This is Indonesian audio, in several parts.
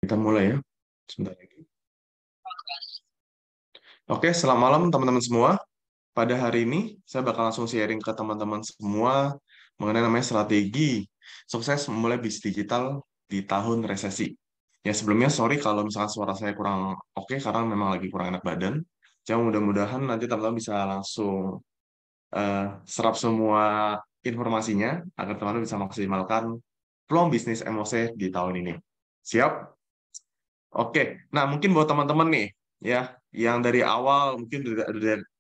Kita mulai ya, sebentar lagi. Oke, selamat malam teman-teman semua. Pada hari ini, saya bakal langsung sharing ke teman-teman semua mengenai namanya strategi sukses memulai bisnis digital di tahun resesi. Ya, sebelumnya sorry kalau misalkan suara saya kurang oke, karena memang lagi kurang enak badan. Jadi mudah-mudahan nanti teman-teman bisa langsung serap semua informasinya agar teman-teman bisa maksimalkan peluang bisnis MOC di tahun ini. Siap? Oke, nah mungkin buat teman-teman nih, ya, yang dari awal mungkin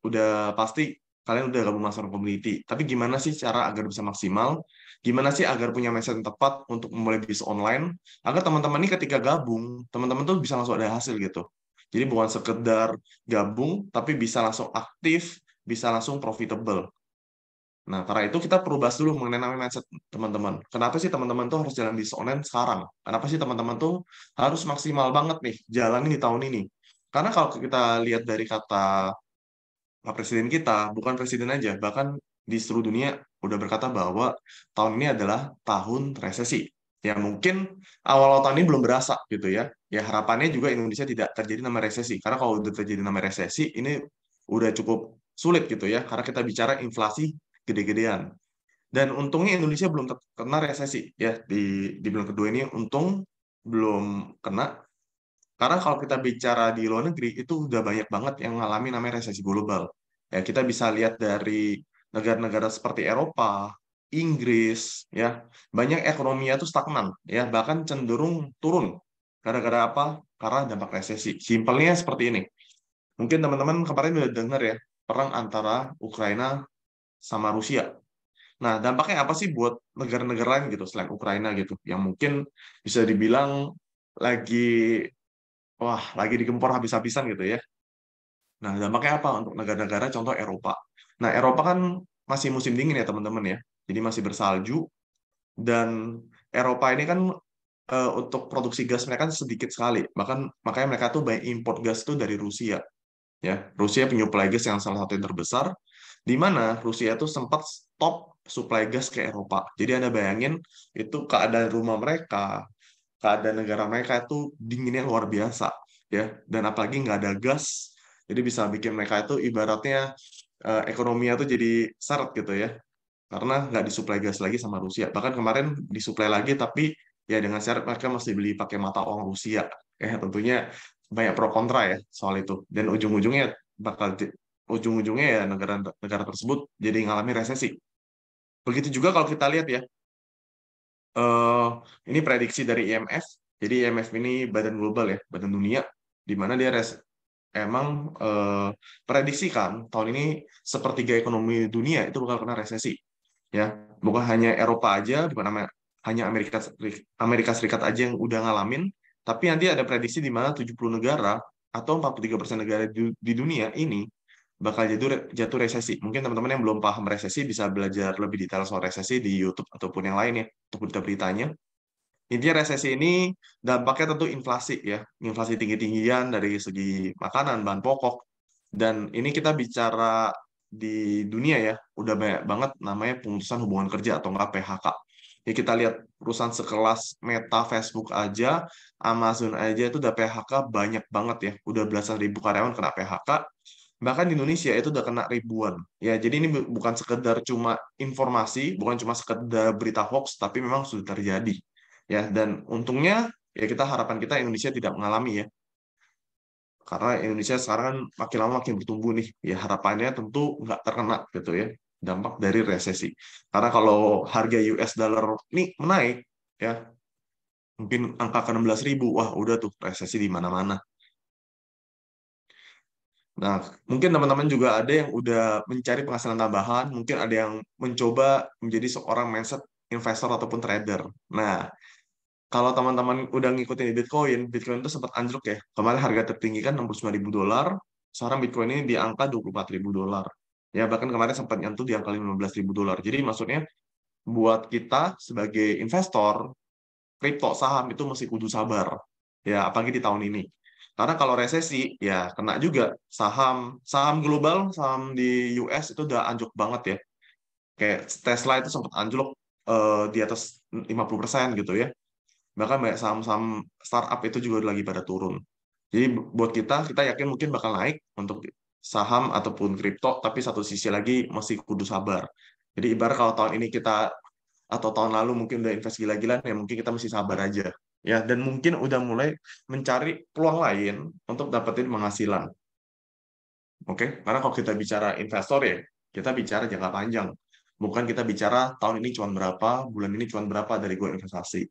udah pasti kalian udah gabung masuk community. Tapi gimana sih cara agar bisa maksimal? Gimana sih agar punya mindset yang tepat untuk memulai bisnis online? Agar teman-teman ini ketika gabung, teman-teman tuh bisa langsung ada hasil gitu. Jadi bukan sekedar gabung, tapi bisa langsung aktif, bisa langsung profitable. Nah, karena itu kita perlu bahas dulu mengenai namanya mindset teman-teman. Kenapa sih teman-teman tuh harus jalan bisnis online sekarang? Kenapa sih teman-teman tuh harus maksimal banget nih jalanin di tahun ini? Karena kalau kita lihat dari kata Pak Presiden kita, bukan presiden aja, bahkan di seluruh dunia udah berkata bahwa tahun ini adalah tahun resesi. Ya mungkin awal tahun ini belum berasa gitu ya. Ya harapannya juga Indonesia tidak terjadi nama resesi. Karena kalau udah terjadi nama resesi, ini udah cukup sulit gitu ya. Karena kita bicara inflasi gede-gedean. Dan untungnya Indonesia belum kena resesi ya di bulan kedua ini untung belum kena karena kalau kita bicara di luar negeri itu udah banyak banget yang mengalami namanya resesi global. Ya kita bisa lihat dari negara-negara seperti Eropa, Inggris ya, banyak ekonominya tuh stagnan ya, bahkan cenderung turun. Gara-gara apa? Karena dampak resesi. Simpelnya seperti ini. Mungkin teman-teman kemarin udah dengar ya, perang antara Ukraina sama Rusia. Nah, dampaknya apa sih buat negara-negara lain gitu selain Ukraina gitu, yang mungkin bisa dibilang lagi lagi digempur habis-habisan gitu ya. Nah, dampaknya apa untuk negara-negara contoh Eropa? Nah, Eropa kan masih musim dingin ya teman-teman ya, jadi masih bersalju dan Eropa ini kan untuk produksi gas mereka sedikit sekali, bahkan makanya mereka tuh banyak import gas tuh dari Rusia ya. Rusia penyuplai gas yang salah satu yang terbesar, di mana Rusia itu sempat stop supply gas ke Eropa. Jadi Anda bayangin itu keadaan rumah mereka, keadaan negara mereka itu dinginnya luar biasa ya, dan apalagi nggak ada gas, jadi bisa bikin mereka itu ibaratnya ekonominya tuh jadi seret gitu ya, karena nggak disuplai gas lagi sama Rusia. Bahkan kemarin disuplai lagi, tapi ya dengan syarat mereka mesti beli pakai mata uang Rusia. Tentunya banyak pro kontra ya soal itu. Dan ujung-ujungnya ya negara-negara tersebut jadi ngalami resesi. Begitu juga kalau kita lihat ya, eh ini prediksi dari IMF. Jadi IMF ini badan global ya, badan dunia, di mana dia emang prediksikan tahun ini sepertiga ekonomi dunia itu bakal kena resesi ya, bukan hanya Eropa aja, bukan hanya Amerika Serikat aja yang udah ngalamin, tapi nanti ada prediksi di mana 70 negara atau 43% negara di dunia ini bakal jatuh resesi. Mungkin teman-teman yang belum paham resesi bisa belajar lebih detail soal resesi di YouTube ataupun yang lain ya, untuk berita-beritanya. Intinya resesi ini dampaknya tentu inflasi ya, inflasi tinggi-tinggian dari segi makanan, bahan pokok. Dan ini kita bicara di dunia ya, udah banyak banget namanya pemutusan hubungan kerja atau nggak PHK. Ya kita lihat perusahaan sekelas Meta, Facebook aja, Amazon aja itu udah PHK banyak banget ya, udah belasan ribu karyawan kena PHK. Bahkan di Indonesia itu udah kena ribuan. Ya, jadi ini bukan sekedar cuma informasi, bukan cuma sekedar berita hoax, tapi memang sudah terjadi. Ya, dan untungnya ya kita harapan kita Indonesia tidak mengalami ya. Karena Indonesia sekarang kan makin lama makin bertumbuh nih. Ya harapannya tentu nggak terkena gitu ya dampak dari resesi. Karena kalau harga US dollar ini menaik ya, mungkin angka ke 16.000, wah udah tuh resesi di mana-mana. Nah, mungkin teman-teman juga ada yang udah mencari penghasilan tambahan, mungkin ada yang mencoba menjadi seorang mindset investor ataupun trader. Nah, kalau teman-teman udah ngikutin di Bitcoin, Bitcoin itu sempat anjlok ya. Kemarin harga tertinggi kan 69.000 dolar, sekarang Bitcoin ini di angka 24.000 dolar. Ya, bahkan kemarin sempat nyentuh di angka 15.000 dolar. Jadi maksudnya buat kita sebagai investor, kripto saham itu masih kudu sabar. Ya, apalagi di tahun ini. Karena kalau resesi, ya kena juga. Saham saham global, saham di US itu udah anjlok banget ya. Kayak Tesla itu sempat anjlok di atas 50% gitu ya. Bahkan banyak saham-saham startup itu juga lagi pada turun. Jadi buat kita yakin mungkin bakal naik untuk saham ataupun kripto, tapi satu sisi lagi masih kudu sabar. Jadi ibarat kalau tahun ini kita atau tahun lalu mungkin udah invest gila-gilaan, ya mungkin kita mesti sabar aja. Ya, dan mungkin udah mulai mencari peluang lain untuk dapetin penghasilan. Oke, karena kalau kita bicara investor ya, kita bicara jangka panjang. Bukan kita bicara tahun ini cuan berapa, bulan ini cuan berapa dari gue investasi.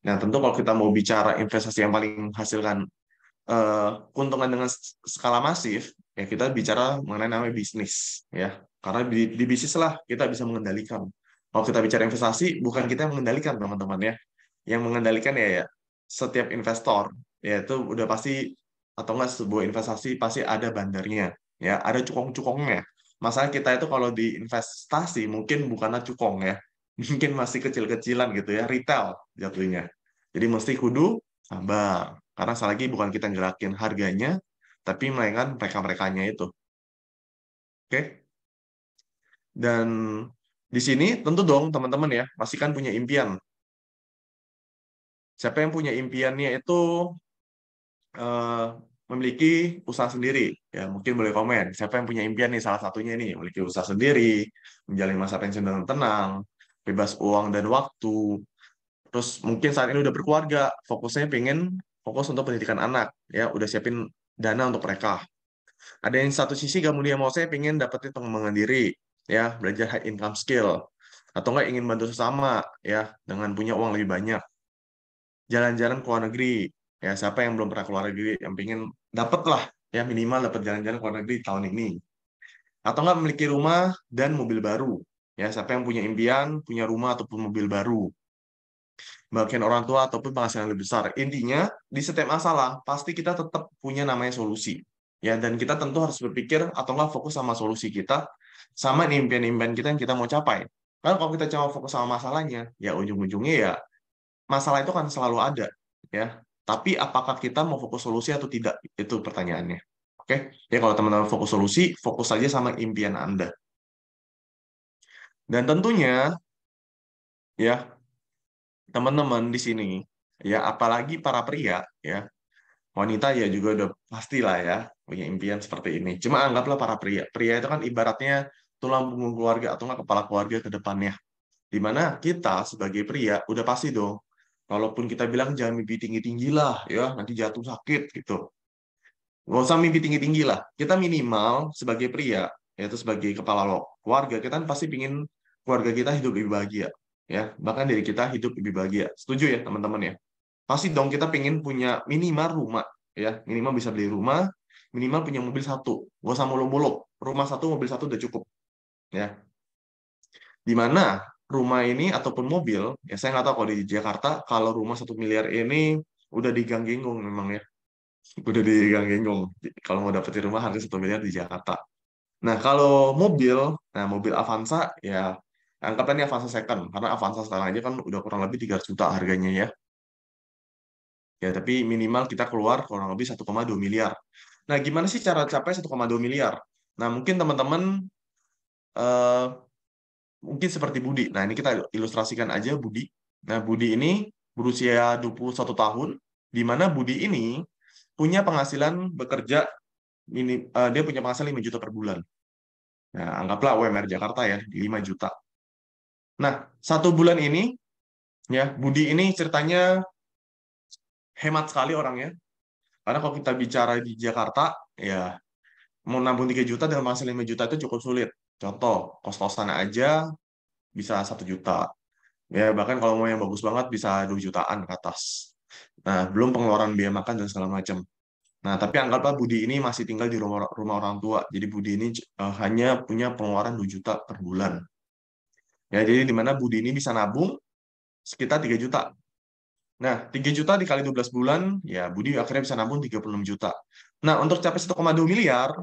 Nah, tentu kalau kita mau bicara investasi yang paling menghasilkan keuntungan dengan skala masif, ya kita bicara mengenai namanya bisnis, ya. Karena di bisnis lah kita bisa mengendalikan. Kalau kita bicara investasi, bukan kita yang mengendalikan, teman-teman ya. Yang mengendalikan ya setiap investor, yaitu udah pasti atau enggak sebuah investasi pasti ada bandarnya, ya, ada cukong-cukongnya. Masalah kita itu kalau di investasi mungkin bukanlah cukong ya, mungkin masih kecil-kecilan gitu ya, retail jatuhnya. Jadi mesti kudu sabar. Karena sekali lagi bukan kita yang gerakin harganya, tapi melainkan mereka-merekanya itu. Oke? Dan di sini tentu dong teman-teman ya, pasti kan punya impian. Siapa yang punya impiannya itu eh, memiliki usaha sendiri? Ya, mungkin boleh komen. Siapa yang punya impian nih, salah satunya nih, memiliki usaha sendiri, menjalani masa pensiun dengan tenang, bebas uang dan waktu. Terus mungkin saat ini udah berkeluarga, fokusnya pengen fokus untuk pendidikan anak, ya, udah siapin dana untuk mereka. Ada yang satu sisi kemudian mau saya pengen dapetin pengembangan diri, ya, belajar high income skill, atau enggak ingin bantu sesama, ya, dengan punya uang lebih banyak, jalan-jalan ke luar negeri, ya, siapa yang belum pernah ke luar negeri, yang pengen dapet lah, ya, minimal dapat jalan-jalan ke luar negeri tahun ini, atau enggak memiliki rumah dan mobil baru, ya, siapa yang punya impian, punya rumah ataupun mobil baru, bagian orang tua ataupun penghasilan lebih besar. Intinya, di setiap masalah, pasti kita tetap punya namanya solusi. Ya, dan kita tentu harus berpikir atau nggak fokus sama solusi kita, sama impian-impian kita yang kita mau capai. Karena kalau kita cuma fokus sama masalahnya, ya ujung-ujungnya ya masalah itu kan selalu ada. Ya, tapi apakah kita mau fokus solusi atau tidak? Itu pertanyaannya. Oke, ya kalau teman-teman fokus solusi, fokus saja sama impian Anda. Dan tentunya, ya teman-teman di sini, ya apalagi para pria, ya wanita ya juga udah pastilah ya punya impian seperti ini. Cuma anggaplah para pria. Pria itu kan ibaratnya tulang punggung keluarga atau nggak kepala keluarga ke depannya. Di mana kita sebagai pria udah pasti dong. Walaupun kita bilang jangan mimpi tinggi-tinggi lah, ya nanti jatuh sakit gitu. Nggak usah mimpi tinggi-tinggi lah. Kita minimal sebagai pria, yaitu sebagai kepala keluarga, kita kan pasti pingin keluarga kita hidup lebih bahagia. Ya, bahkan diri kita hidup lebih bahagia. Setuju ya teman-teman ya? Pasti dong kita pengen punya minimal rumah, ya minimal bisa beli rumah, minimal punya mobil satu, gak usah muluk-muluk, rumah satu mobil satu udah cukup, ya. Di mana rumah ini ataupun mobil, ya saya nggak tahu kalau di Jakarta, kalau rumah 1 miliar ini udah digang genggong memang ya, udah digang genggong. Kalau mau dapetin rumah harga 1 miliar di Jakarta. Nah kalau mobil, nah mobil Avanza ya anggapannya Avanza second, karena Avanza sekarang aja kan udah kurang lebih 300 juta harganya ya. Ya, tapi minimal kita keluar kurang lebih 1,2 miliar. Nah, gimana sih cara capai 1,2 miliar? Nah, mungkin teman-teman eh, mungkin seperti Budi. Nah, ini kita ilustrasikan aja Budi. Nah, Budi ini berusia 21 tahun, di mana Budi ini punya penghasilan bekerja dia punya penghasilan 5 juta per bulan. Nah, anggaplah UMR Jakarta ya, di 5 juta. Nah, 1 bulan ini, ya, Budi ini ceritanya hemat sekali orangnya. Karena kalau kita bicara di Jakarta, ya mau nabung 3 juta dan masih 5 juta itu cukup sulit. Contoh, kos-kosan aja bisa 1 juta. Ya, bahkan kalau mau yang bagus banget bisa 2 jutaan ke atas. Nah, belum pengeluaran biaya makan dan segala macam. Nah, tapi anggaplah Budi ini masih tinggal di rumah orang tua. Jadi Budi ini hanya punya pengeluaran 2 juta per bulan. Ya, jadi di mana Budi ini bisa nabung sekitar 3 juta. Nah, 3 juta dikali 12 bulan, ya Budi akhirnya bisa nabung 36 juta. Nah, untuk capai 1,2 miliar,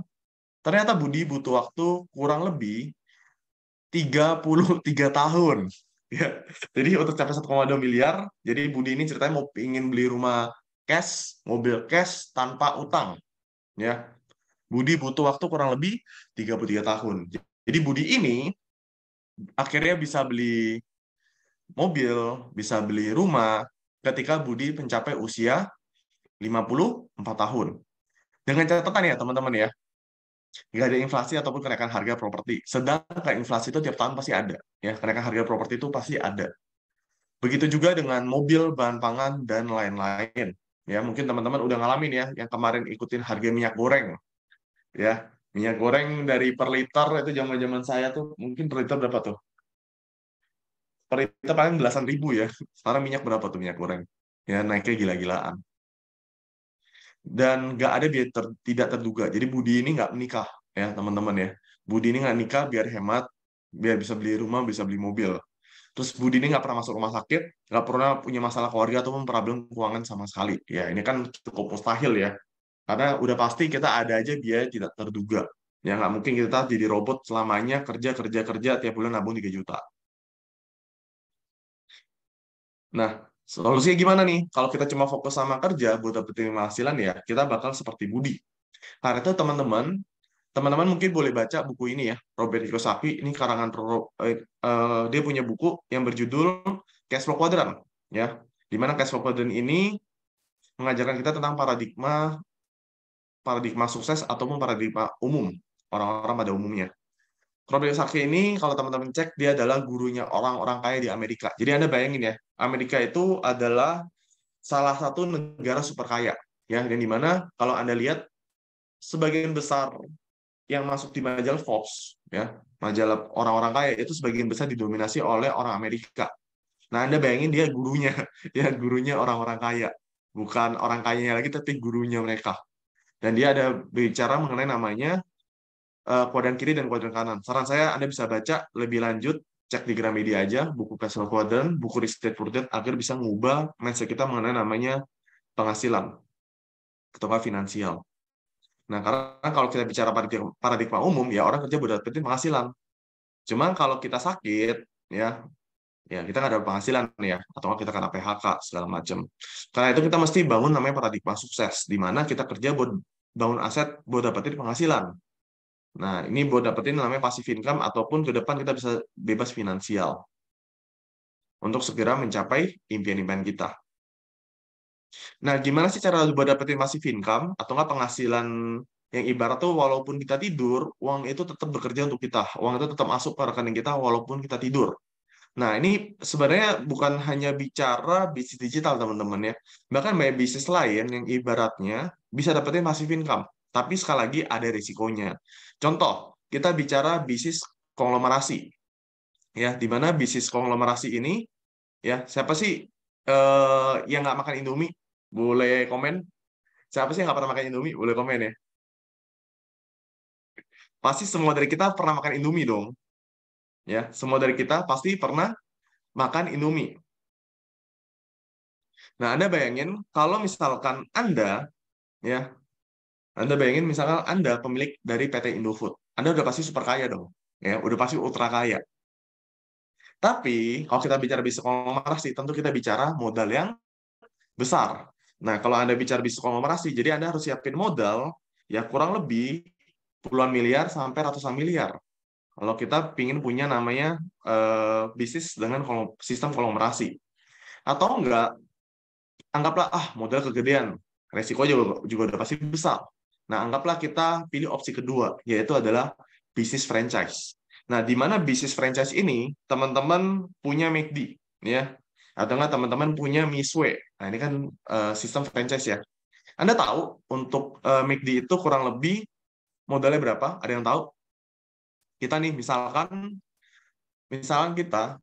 ternyata Budi butuh waktu kurang lebih 33 tahun. Ya. Jadi untuk capai 1,2 miliar, jadi Budi ini ceritanya mau ingin beli rumah cash, mobil cash tanpa utang. Ya. Budi butuh waktu kurang lebih 33 tahun. Jadi Budi ini akhirnya bisa beli mobil, bisa beli rumah, ketika Budi mencapai usia 54 tahun. Dengan catatan ya teman-teman ya, nggak ada inflasi ataupun kenaikan harga properti. Sedangkan inflasi itu tiap tahun pasti ada. Ya, kenaikan harga properti itu pasti ada. Begitu juga dengan mobil, bahan pangan, dan lain-lain. Ya, mungkin teman-teman udah ngalamin ya, yang kemarin ikutin harga minyak goreng. Ya, minyak goreng dari per liter itu zaman-zaman saya tuh, mungkin per liter berapa tuh? Per liter paling belasan ribu ya. Sekarang minyak berapa tuh minyak goreng? Ya, naiknya gila-gilaan. Dan nggak ada biaya tidak terduga. Jadi Budi ini nggak menikah, ya teman-teman ya. Budi ini nggak nikah biar hemat, biar bisa beli rumah, bisa beli mobil. Terus Budi ini nggak pernah masuk rumah sakit, nggak pernah punya masalah keluarga ataupun problem keuangan sama sekali. Ya, ini kan cukup mustahil ya. Karena udah pasti kita ada aja biaya tidak terduga. Ya, nggak mungkin kita jadi robot selamanya kerja, kerja, kerja, tiap bulan nabung 3 juta. Nah, solusinya gimana nih? Kalau kita cuma fokus sama kerja buat dapetin penghasilan ya, kita bakal seperti Budi. Karena itu teman-teman mungkin boleh baca buku ini ya, Robert Kiyosaki. Ini karangan dia punya buku yang berjudul Cash Flow Quadrant, ya. Di mana Cash Flow Quadrant ini mengajarkan kita tentang paradigma paradigma sukses ataupun paradigma umum orang-orang pada umumnya. Robert Kiyosaki ini kalau teman-teman cek dia adalah gurunya orang-orang kaya di Amerika. Jadi Anda bayangin ya, Amerika itu adalah salah satu negara super kaya, ya. Dan di mana kalau Anda lihat sebagian besar yang masuk di majalah Forbes, ya, majalah orang-orang kaya itu sebagian besar didominasi oleh orang Amerika. Nah, Anda bayangin dia gurunya, ya gurunya orang-orang kaya, bukan orang kayanya lagi, tapi gurunya mereka. Dan dia ada bicara mengenai namanya kuadran kiri dan kuadran kanan. Saran saya Anda bisa baca lebih lanjut, cek di Gramedia aja, buku Castle Quadrant, buku Rich Dad Poor Dad, agar bisa mengubah mindset kita mengenai namanya penghasilan atau finansial. Nah, karena kalau kita bicara paradigma umum, ya orang kerja buat dapetin penghasilan. Cuman kalau kita sakit, ya, ya kita nggak ada penghasilan ya, atau nggak kita kena PHK segala macam. Karena itu kita mesti bangun namanya paradigma sukses, di mana kita kerja buat bangun aset buat dapetin penghasilan. Nah, ini buat dapetin namanya passive income ataupun ke depan kita bisa bebas finansial untuk segera mencapai impian-impian kita. Nah, gimana sih cara buat dapetin passive income atau nggak penghasilan yang ibarat tuh walaupun kita tidur, uang itu tetap bekerja untuk kita. Uang itu tetap masuk ke rekening kita walaupun kita tidur. Nah, ini sebenarnya bukan hanya bicara bisnis digital, teman-teman ya. Bahkan banyak bisnis lain yang ibaratnya bisa dapetin passive income. Tapi sekali lagi ada risikonya. Contoh, kita bicara bisnis konglomerasi. Ya, di mana bisnis konglomerasi ini, ya, siapa sih yang nggak makan Indomie? Boleh komen. Siapa sih yang nggak pernah makan Indomie? Boleh komen ya. Pasti semua dari kita pernah makan Indomie dong. Ya, semua dari kita pasti pernah makan Indomie. Nah, Anda bayangin kalau misalkan ya, Anda bayangin misalkan Anda pemilik dari PT Indofood. Anda udah pasti super kaya dong. Ya, udah pasti ultra kaya. Tapi kalau kita bicara bisnis konglomerasi, tentu kita bicara modal yang besar. Nah, kalau Anda bicara bisnis konglomerasi, jadi Anda harus siapin modal ya kurang lebih puluhan miliar sampai ratusan miliar. Kalau kita ingin punya namanya bisnis dengan sistem konglomerasi. Atau enggak, anggaplah modal kegedean, resiko juga udah pasti besar. Nah, anggaplah kita pilih opsi kedua, yaitu adalah bisnis franchise. Nah, di mana bisnis franchise ini teman-teman punya McD, ya, atau enggak teman-teman punya Misue. Nah, ini kan sistem franchise ya. Anda tahu untuk McD itu kurang lebih modalnya berapa? Ada yang tahu? Kita nih, misalkan kita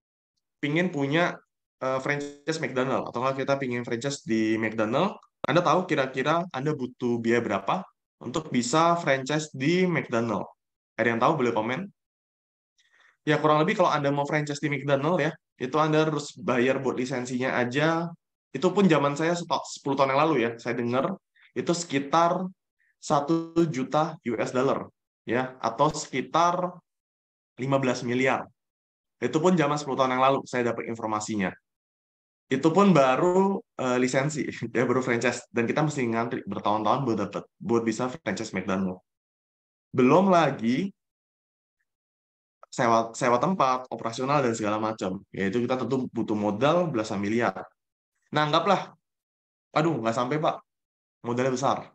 pingin punya franchise McDonald atau nggak kita pingin franchise di McDonald, Anda tahu kira-kira Anda butuh biaya berapa untuk bisa franchise di McDonald? Ada yang tahu? Boleh komen. Ya kurang lebih kalau Anda mau franchise di McDonald ya, itu Anda harus bayar buat lisensinya aja. Itu pun zaman saya 10 tahun yang lalu ya, saya dengar itu sekitar 1 juta US dollar ya, atau sekitar 15 miliar. Itu pun zaman 10 tahun yang lalu saya dapat informasinya. Itu pun baru lisensi ya, baru franchise, dan kita mesti ngantri bertahun-tahun buat bisa franchise McDonald. Belum lagi sewa tempat operasional dan segala macam, yaitu kita tentu butuh modal belasan miliar. Nah, anggaplah, aduh, nggak sampai, Pak. Modalnya besar.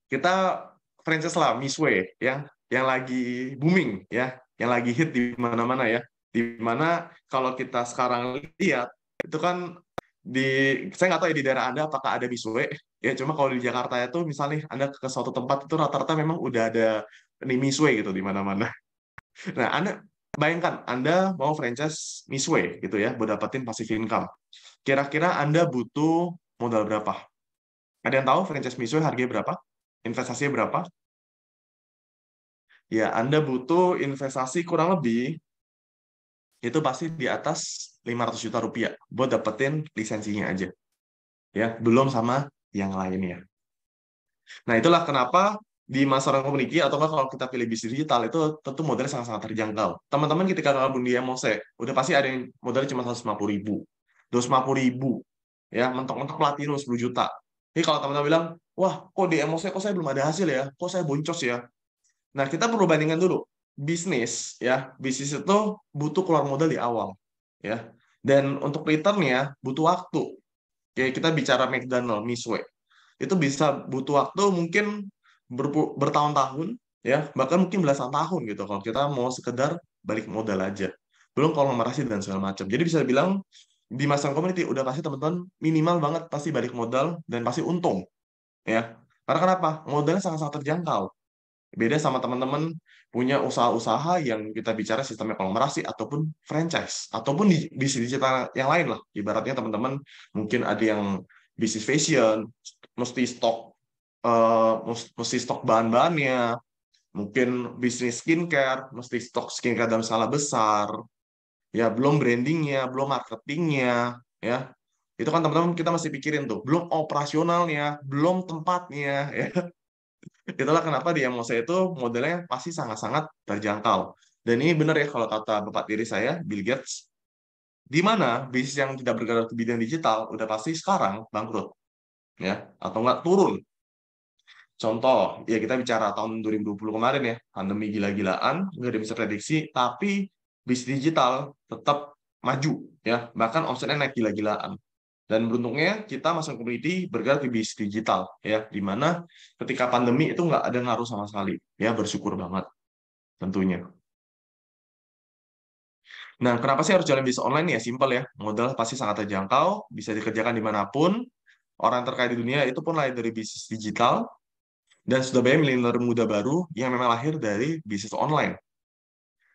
Kita franchise lah, Misway, yang lagi booming, ya. Yang lagi hit di mana-mana, ya. Di mana kalau kita sekarang lihat, itu kan di saya nggak tahu ya di daerah Anda apakah ada Misway ya, cuma kalau di Jakarta itu misalnya Anda ke suatu tempat itu rata-rata memang udah ada nih Misway gitu di mana-mana. Nah, Anda bayangkan Anda mau franchise Misway gitu ya buat dapetin passive income. Kira-kira Anda butuh modal berapa? Ada yang tahu franchise Misway harganya berapa? Investasinya berapa? Ya, Anda butuh investasi kurang lebih itu pasti di atas 500 juta rupiah buat dapetin lisensinya aja. Ya, belum sama yang lainnya. Nah, itulah kenapa di masyarakat community atau nggak kalau kita pilih bisnis digital itu tentu modalnya sangat-sangat terjangkau. Teman-teman ketika gabung di Emose, udah pasti ada yang modalnya cuma 150.000, 250.000, ya mentok-mentok Platinum 10 juta. Jadi kalau teman-teman bilang, wah kok di Emose kok saya belum ada hasil ya, kok saya boncos ya. Nah kita perlu bandingkan dulu, bisnis itu butuh keluar modal di awal, ya. Dan untuk returnnya butuh waktu. Kayak kita bicara McDonald, Misway itu bisa butuh waktu mungkin bertahun-tahun ya bahkan mungkin belasan tahun gitu kalau kita mau sekedar balik modal aja belum konglomerasi dan segala macam jadi bisa bilang di masa community udah pasti teman-teman minimal banget pasti balik modal dan pasti untung ya karena kenapa modalnya sangat-sangat terjangkau beda sama teman-teman punya usaha-usaha yang kita bicara sistemnya konglomerasi ataupun franchise ataupun di bisnis digital yang lain lah ibaratnya teman-teman mungkin ada yang bisnis fashion mesti stok mesti stok bahan-bahannya, mungkin bisnis skincare, mesti stok skincare dalam skala besar, ya belum brandingnya, belum marketingnya, ya itu kan teman-teman kita masih pikirin tuh, belum operasionalnya, belum tempatnya, ya itulah kenapa di Emosa itu modelnya pasti sangat-sangat terjangkau. Dan ini benar ya kalau kata bapak tiri saya, Bill Gates, di mana bisnis yang tidak bergerak di bidang digital udah pasti sekarang bangkrut, ya atau nggak turun. Contoh, ya kita bicara tahun 2020 kemarin ya, pandemi gila-gilaan, nggak ada bisa prediksi, tapi bisnis digital tetap maju, ya, bahkan omsetnya naik gila-gilaan. Dan beruntungnya kita masuk community bergerak di bisnis digital, ya, di mana ketika pandemi itu nggak ada ngaruh sama sekali, ya, bersyukur banget tentunya. Nah, kenapa sih harus jalan bisnis online? Ya, simpel ya, modal pasti sangat terjangkau, bisa dikerjakan dimanapun, orang terkaya di dunia itu pun lahir dari bisnis digital, dan sudah banyak milenial muda baru yang memang lahir dari bisnis online.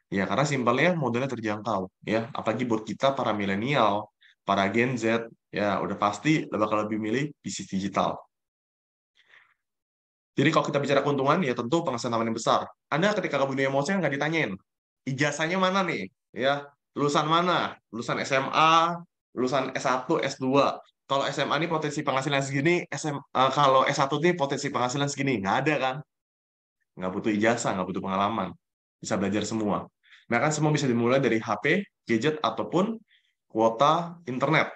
Ya, karena simpelnya modalnya terjangkau. Ya, apalagi buat kita para milenial, para Gen Z, ya udah pasti bakal lebih milih bisnis digital. Jadi kalau kita bicara keuntungan, ya tentu penghasilan tambahan yang besar. Anda ketika ke dunia emosi nggak ditanyain, ijazahnya mana nih? Ya, lulusan mana? Lulusan SMA, lulusan S1, S2. Kalau SMA ini potensi penghasilan segini, kalau S1 ini potensi penghasilan segini. Nggak ada kan? Nggak butuh ijazah, nggak butuh pengalaman. Bisa belajar semua. Bahkan semua bisa dimulai dari HP, gadget, ataupun kuota internet.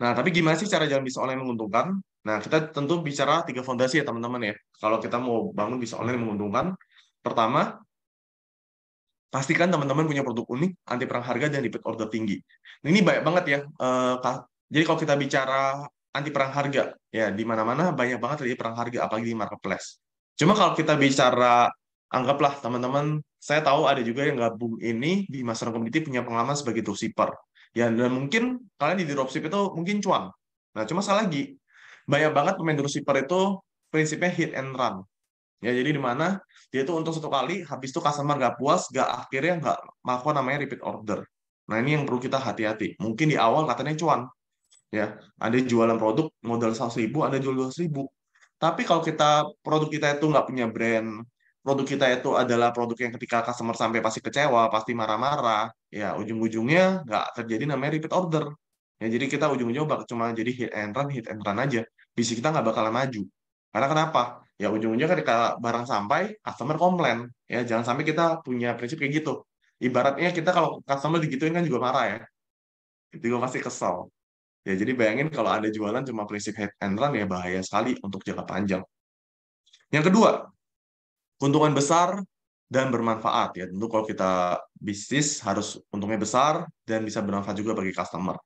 Nah, tapi gimana sih cara jalan bisnis online menguntungkan? Nah, kita tentu bicara tiga fondasi ya teman-teman ya. Kalau kita mau bangun bisnis online yang menguntungkan, pertama, pastikan teman-teman punya produk unik, anti perang harga, dan repeat order tinggi. Nah, ini banyak banget ya. Jadi kalau kita bicara anti perang harga, ya di mana-mana banyak banget terjadi perang harga, apalagi di marketplace. Cuma kalau kita bicara, anggaplah teman-teman, saya tahu ada juga yang gabung ini di masyarakat community punya pengalaman sebagai dropshipper. Ya, dan mungkin kalian di dropship itu mungkin cuan. Nah, cuma salah lagi, banyak banget pemain dropshipper itu prinsipnya hit and run. Ya, jadi di mana dia itu untuk satu kali, habis itu customer nggak puas, nggak akhirnya nggak melakukan namanya repeat order. Nah, ini yang perlu kita hati-hati. Mungkin di awal katanya cuan, ya. Ada jualan produk modal 100.000, ada jual 200.000. Tapi kalau produk kita itu nggak punya brand, produk kita itu adalah produk yang ketika customer sampai pasti kecewa, pasti marah-marah, ya ujung-ujungnya nggak terjadi namanya repeat order. Ya, jadi kita ujung-ujungnya cuma jadi hit and run aja. Bisnis kita nggak bakalan maju. Karena kenapa? Ya ujung-ujungnya ketika barang sampai, customer komplain. Ya, jangan sampai kita punya prinsip kayak gitu. Ibaratnya kita kalau customer digituin kan juga marah ya. Itu juga pasti kesel. Ya, jadi bayangin kalau ada jualan cuma prinsip hit and run ya bahaya sekali untuk jangka panjang. Yang kedua, keuntungan besar dan bermanfaat ya. Tentu kalau kita bisnis harus untungnya besar dan bisa bermanfaat juga bagi customer.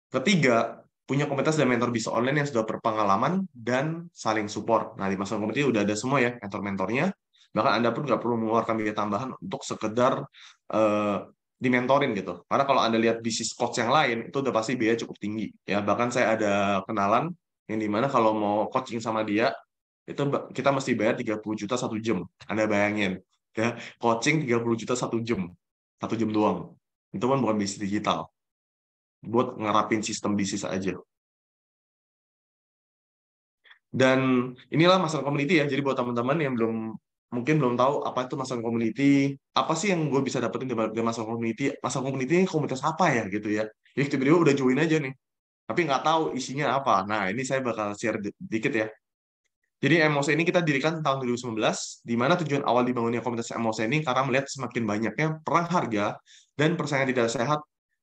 Ketiga, punya komunitas dan mentor bisnis online yang sudah berpengalaman dan saling support. Nah, di masalah komunitas udah ada semua ya mentor-mentornya. Bahkan Anda pun nggak perlu mengeluarkan biaya tambahan untuk sekedar eh, dimentorin gitu. Karena kalau Anda lihat bisnis coach yang lain, itu udah pasti biaya cukup tinggi. Ya, bahkan saya ada kenalan yang dimana kalau mau coaching sama dia, itu kita mesti bayar 30 juta 1 jam. Anda bayangin, ya, coaching 30 juta 1 jam. 1 jam doang. Itu kan bukan bisnis digital buat ngerapin sistem bisnis aja. Dan inilah masalah community ya. Jadi buat teman-teman yang mungkin belum tahu apa itu masalah community, apa sih yang gue bisa dapetin dari masalah community? Masalah community ini komunitas apa ya gitu ya? Ya tiba-tiba udah join aja nih, tapi nggak tahu isinya apa. Nah ini saya bakal share dikit ya. Jadi MOC ini kita dirikan tahun 2019, di mana tujuan awal dibangunnya komunitas MOC ini karena melihat semakin banyaknya perang harga dan persaingan tidak sehat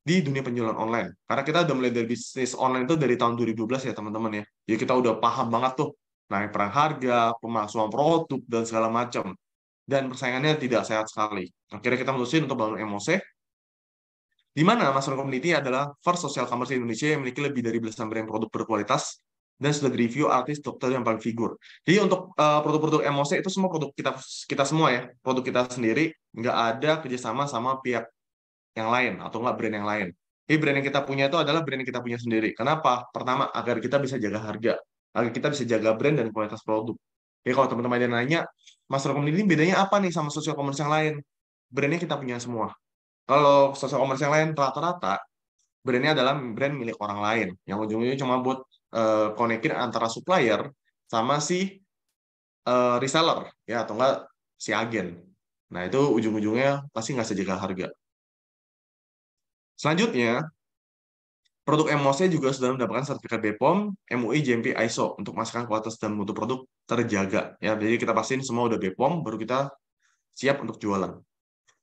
di dunia penjualan online. Karena kita udah mulai dari bisnis online itu dari tahun 2012 ya teman-teman ya. Jadi kita udah paham banget tuh naik perang harga, pemalsuan produk, dan segala macam. Dan persaingannya tidak sehat sekali. Akhirnya kita memutuskan untuk bangun MOC, di mana Master Community adalah first social commerce di Indonesia yang memiliki lebih dari belasan brand produk berkualitas dan sudah direview artis, dokter, yang paling figur. Jadi untuk produk-produk MOC itu semua produk kita kita semua ya, produk kita sendiri, nggak ada kerjasama sama pihak yang lain atau nggak brand yang lain. Jadi brand yang kita punya itu adalah brand yang kita punya sendiri. Kenapa? Pertama, agar kita bisa jaga harga, agar kita bisa jaga brand dan kualitas produk. Jadi kalau teman-teman ada yang nanya, Master Community ini bedanya apa nih sama social commerce yang lain? Brandnya kita punya semua. Kalau social commerce yang lain rata-rata brandnya adalah brand milik orang lain yang ujung-ujungnya cuma buat konekin antara supplier sama si reseller ya atau enggak si agen. Nah itu ujung-ujungnya pasti nggak sejaga harga. Selanjutnya produk MOC juga sudah mendapatkan sertifikat BPOM, MUI, GMP, ISO untuk memastikan kualitas dan mutu produk terjaga. Ya, jadi kita pastiin semua udah BPOM, baru kita siap untuk jualan.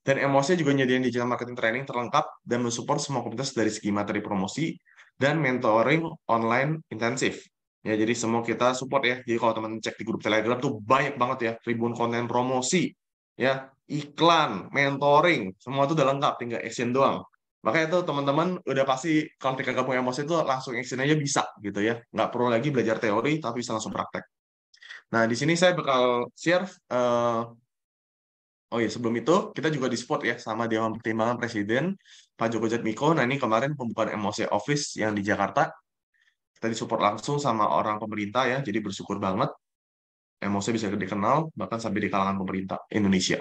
Dan MOC juga nyediain digital marketing training terlengkap dan mensupport semua komunitas dari segi materi promosi dan mentoring online intensif. Ya, jadi semua kita support ya. Jadi kalau teman cek di grup Telegram tuh banyak banget ya, ribuan konten promosi, ya, iklan, mentoring, semua itu udah lengkap, tinggal action doang. Makanya tuh teman-teman udah pasti kalau mereka gabung emosi itu langsung action aja bisa gitu ya. Nggak perlu lagi belajar teori, tapi bisa langsung praktek. Nah, di sini saya bakal share oh ya, sebelum itu kita juga di-support ya sama Dewan Pertimbangan Presiden Pak Joko Jatmiko. Nah, ini kemarin pembukaan MOC Office yang di Jakarta. Kita di-support langsung sama orang pemerintah ya, jadi bersyukur banget MOC bisa dikenal bahkan sampai di kalangan pemerintah Indonesia.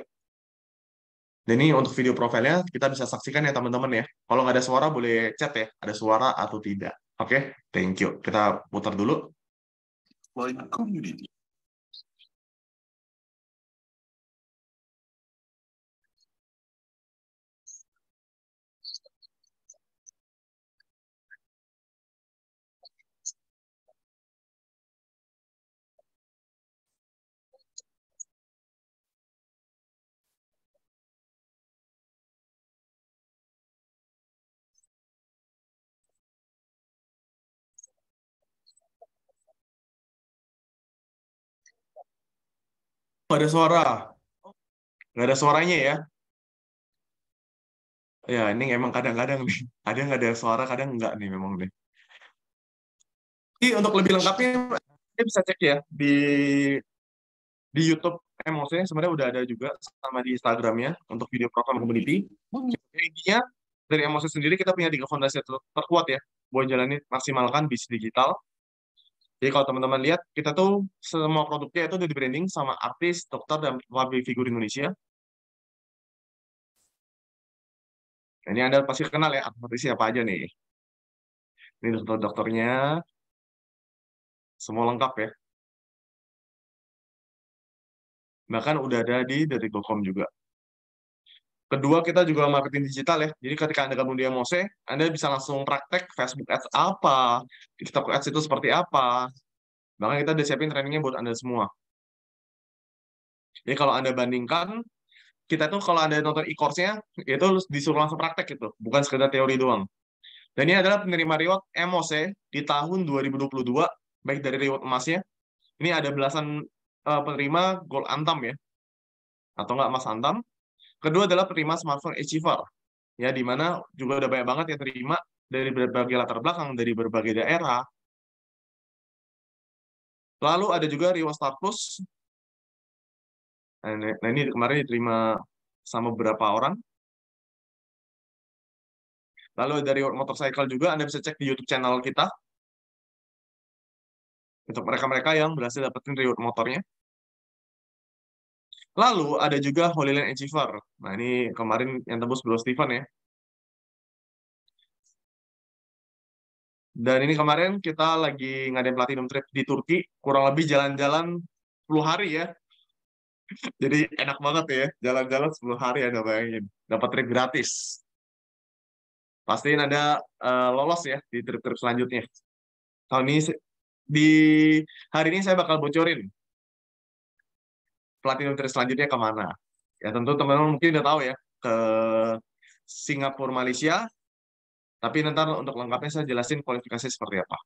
Dan ini untuk video profilnya kita bisa saksikan ya teman-teman ya. Kalau nggak ada suara boleh chat ya, ada suara atau tidak. Oke, thank you. Kita putar dulu. Slide community. Nggak ada suara. Nggak ada suaranya ya. Ya, ini emang kadang-kadang nih. Kadang nggak ada suara, kadang nggak nih memang nih. Jadi untuk lebih lengkapnya, kita bisa cek ya di YouTube emosinya sebenarnya udah ada juga sama di Instagramnya untuk video program community. Intinya dari emosi sendiri kita punya 3 fondasi terkuat ya buat jalanin maksimalkan bisnis digital. Jadi kalau teman-teman lihat kita tuh semua produknya itu udah di branding sama artis, dokter dan public figur Indonesia. Nah, ini Anda pasti kenal ya artis apa aja nih. Ini dokter-dokternya semua lengkap ya. Bahkan udah ada di detik.com juga. Kedua, kita juga marketing digital ya. Jadi ketika Anda gabung di Emose, Anda bisa langsung praktek Facebook Ads apa, TikTok Ads itu seperti apa. Bahkan kita udah siapin trainingnya buat Anda semua. Jadi kalau Anda bandingkan, kita tuh kalau Anda nonton e-course-nya, itu disuruh langsung praktek gitu, bukan sekedar teori doang. Dan ini adalah penerima reward Emose di tahun 2022, baik dari reward emasnya. Ini ada belasan penerima Gold Antam ya, atau enggak Mas Antam. Kedua adalah penerima Smartphone Achiever, ya di mana juga udah banyak banget yang terima dari berbagai latar belakang, dari berbagai daerah. Lalu ada juga Rio Star Plus. Nah, ini kemarin diterima sama beberapa orang. Lalu dari Motorcycle juga Anda bisa cek di YouTube channel kita untuk mereka-mereka yang berhasil dapetin reward motornya. Lalu ada juga Holy Land Achiever. Nah, ini kemarin yang tembus Bro Steven ya. Dan ini kemarin kita lagi ngadain platinum trip di Turki, kurang lebih jalan-jalan 10 hari ya. Jadi enak banget ya, jalan-jalan 10 hari Anda bayangin. Dapat trip gratis. Pastiin Anda lolos ya di trip-trip selanjutnya. Tahun ini di hari ini saya bakal bocorin platinum trip selanjutnya kemana. Ya tentu teman-teman mungkin udah tahu ya, ke Singapura, Malaysia, tapi nanti untuk lengkapnya saya jelasin kualifikasi seperti apa.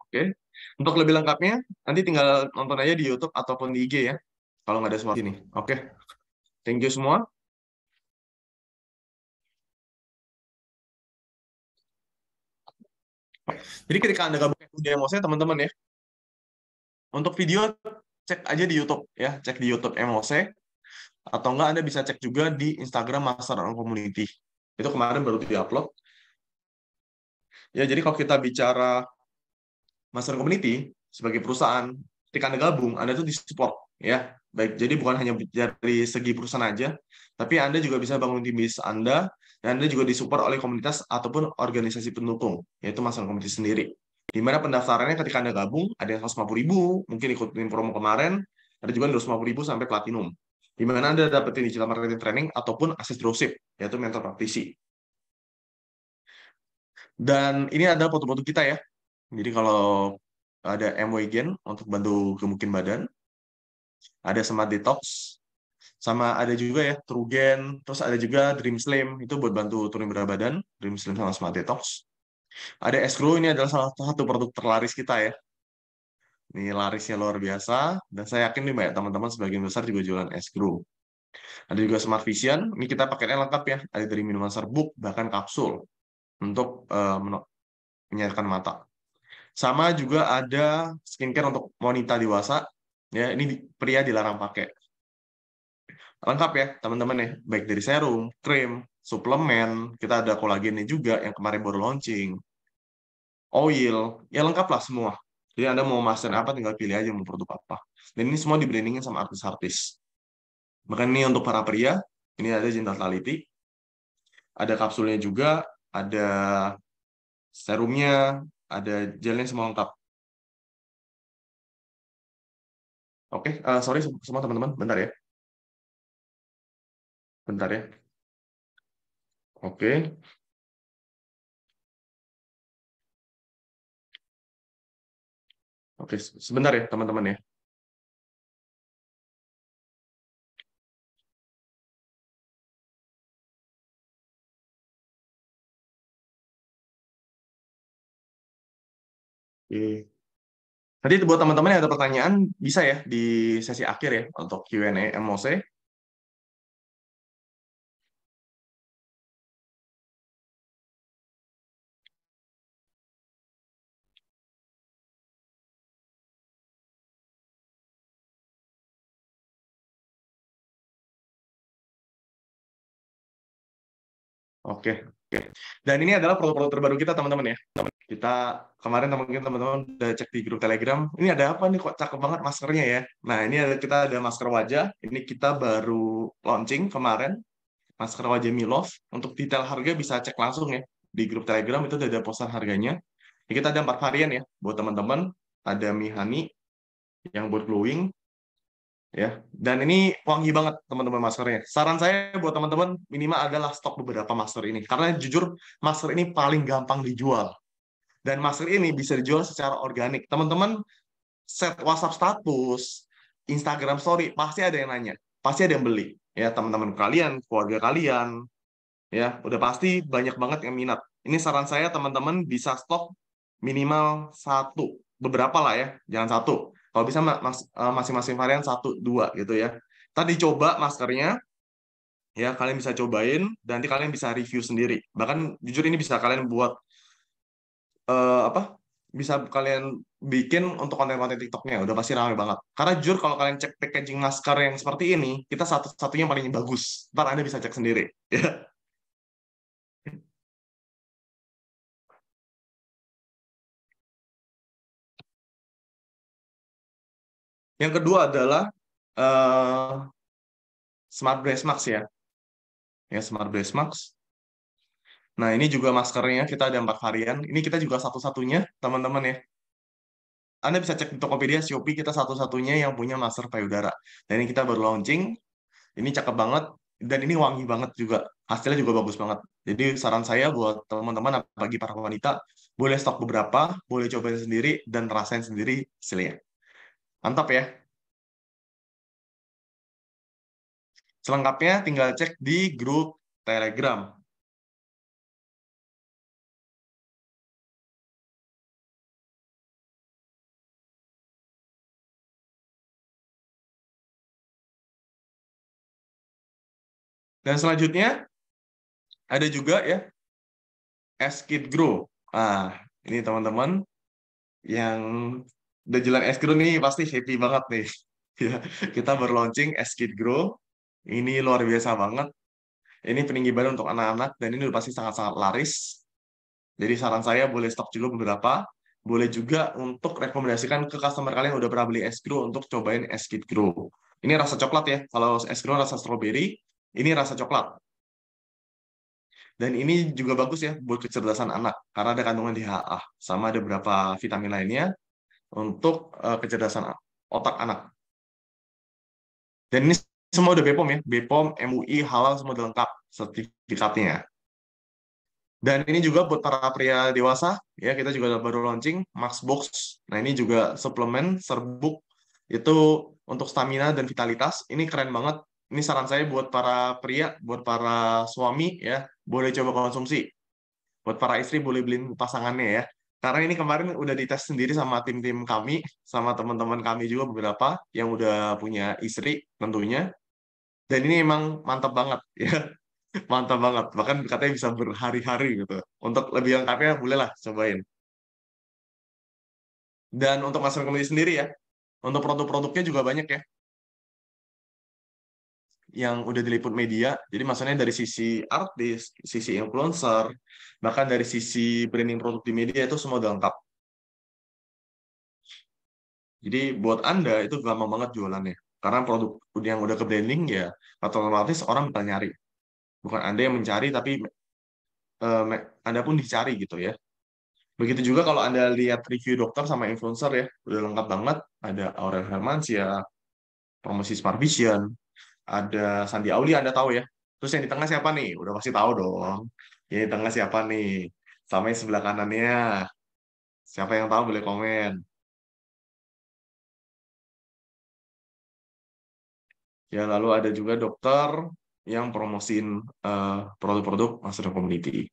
Oke. Untuk lebih lengkapnya, nanti tinggal nonton aja di YouTube ataupun di IG ya, kalau nggak ada semua ini. Oke. Thank you semua. Jadi ketika Anda gabung di Emose, teman-teman ya, untuk video cek aja di YouTube ya, cek di YouTube Emose, atau enggak Anda bisa cek juga di Instagram Master on Community. Itu kemarin baru di-upload. Ya, jadi kalau kita bicara Master Community sebagai perusahaan, ketika Anda gabung, Anda tuh disupport ya. Baik, jadi bukan hanya dari segi perusahaan aja, tapi Anda juga bisa bangun tim bisnis Anda, dan Anda juga disupport oleh komunitas ataupun organisasi pendukung, yaitu Master Community sendiri. Di mana pendaftarannya ketika Anda gabung, ada yang 150.000, mungkin ikutin promo kemarin, ada juga yang 250.000 sampai platinum. Di mana Anda dapetin digital marketing training ataupun akses dropship, yaitu mentor praktisi. Dan ini adalah foto-foto kita ya. Jadi kalau ada M-Wagon untuk bantu gemukin badan, ada Smart Detox, sama ada juga ya Trugen, terus ada juga Dream Slim, itu buat bantu turunin berat badan, Dream Slim sama Smart Detox. Ada Escrow, ini adalah salah satu produk terlaris kita ya. Ini larisnya luar biasa, dan saya yakin nih banyak teman-teman sebagian besar juga jualan Escrow. Ada juga Smart Vision, ini kita paketnya lengkap ya, ada dari minuman serbuk, bahkan kapsul, untuk menyehatkan mata. Sama juga ada skincare untuk wanita dewasa. Ya, ini pria dilarang pakai. Lengkap ya, teman-teman ya. Baik dari serum, krim, suplemen, kita ada kolagennya juga yang kemarin baru launching. Oil, ya lengkap lah semua. Jadi Anda mau master apa, tinggal pilih aja mau produk apa. Dan ini semua di-brandingin sama artis-artis. Bahkan ini untuk para pria, ini ada Gentle Vitality, ada kapsulnya juga, ada serumnya, ada gelnya semua lengkap. Oke, sorry semua teman-teman, bentar ya. Bentar ya. Oke. Oke, sebentar ya teman-teman ya. Oke. Tadi buat teman-teman yang ada pertanyaan, bisa ya di sesi akhir ya untuk Q&A MOC. Oke, oke. Dan ini adalah produk-produk terbaru kita teman-teman ya. Kita kemarin mungkin teman-teman udah cek di grup Telegram. Ini ada apa nih kok cakep banget maskernya ya. Nah ini kita ada masker wajah. Ini kita baru launching kemarin. Masker wajah Milov. Untuk detail harga bisa cek langsung ya. Di grup Telegram itu udah ada poster harganya. Ini kita ada 4 varian ya buat teman-teman. Ada Mihani yang buat glowing, ya. Dan ini wangi banget teman-teman maskernya. Saran saya buat teman-teman minimal adalah stok beberapa masker ini karena jujur masker ini paling gampang dijual dan masker ini bisa dijual secara organik. Teman-teman set WhatsApp status, Instagram story pasti ada yang nanya, pasti ada yang beli. Ya teman-teman kalian, keluarga kalian, ya udah pasti banyak banget yang minat. Ini saran saya teman-teman bisa stok minimal satu, beberapa lah ya, jangan satu. Kalau bisa masing-masing varian satu dua gitu ya. Tadi coba maskernya, Ya, kalian bisa cobain, dan nanti kalian bisa review sendiri. Bahkan jujur ini bisa kalian buat apa? Bisa kalian bikin untuk konten-konten TikToknya, udah pasti ramai banget. Karena jujur kalau kalian cek packaging masker yang seperti ini, kita satu-satunya yang paling bagus. Ntar Anda bisa cek sendiri. Ya. Yang kedua adalah eh, Smart Brace Max ya. Ya, Smart Brace Max. Nah, ini juga maskernya kita ada 4 varian. Ini kita juga satu-satunya, teman-teman ya. Anda bisa cek di Tokopedia, Shopee, kita satu-satunya yang punya masker payudara. Dan ini kita baru launching, ini cakep banget, dan ini wangi banget juga. Hasilnya juga bagus banget. Jadi saran saya buat teman-teman, bagi para wanita, boleh stok beberapa, boleh cobain sendiri, dan rasain sendiri hasilnya. Mantap ya. Selengkapnya tinggal cek di grup Telegram. Dan selanjutnya, ada juga ya, Eskid Grow. Ah, ini teman-teman, yang udah jalan es krim nih pasti happy banget nih. Ya, kita baru launching es Kid Grow. Ini luar biasa banget. Ini peninggi badan untuk anak-anak dan ini udah pasti sangat-sangat laris. Jadi saran saya boleh stok dulu beberapa. Boleh juga untuk rekomendasikan ke customer kalian yang udah pernah beli es Grow untuk cobain es Kid Grow. Ini rasa coklat ya. Kalau es Grow rasa strawberry, ini rasa coklat. Dan ini juga bagus ya buat kecerdasan anak karena ada kandungan DHA sama ada beberapa vitamin lainnya untuk kecerdasan otak anak. Dan ini semua udah BPOM ya, BPOM, MUI, halal semua udah lengkap sertifikatnya. Dan ini juga buat para pria dewasa, ya kita juga baru launching Max Box. Nah ini juga suplemen serbuk itu untuk stamina dan vitalitas. Ini keren banget. Ini saran saya buat para pria, buat para suami ya, boleh coba konsumsi. Buat para istri boleh beliin pasangannya ya. Karena ini kemarin udah dites sendiri sama tim-tim kami, sama teman-teman kami juga beberapa yang udah punya istri tentunya. Dan ini emang mantap banget ya, mantap banget. Bahkan katanya bisa berhari-hari gitu. Untuk lebih lengkapnya bolehlah cobain. Dan untuk masker komedi sendiri ya, untuk produk-produknya juga banyak ya, yang udah diliput media. Jadi maksudnya dari sisi artis, sisi influencer, bahkan dari sisi branding produk di media itu semua udah lengkap. Jadi buat Anda itu gampang banget jualannya. Karena produk yang udah ke branding ya, otomatis orang bakal nyari. Bukan Anda yang mencari, tapi Anda pun dicari gitu ya. Begitu juga kalau Anda lihat review dokter sama influencer ya, udah lengkap banget. Ada Aurel Hermansyah, promosi Smart Vision, ada Sandi Aulia, Anda tahu ya. Terus yang di tengah siapa nih? Udah pasti tahu dong. Yang di tengah siapa nih? Sama yang sebelah kanannya. Siapa yang tahu boleh komen. Ya, lalu ada juga dokter yang promosiin produk-produk Master Community.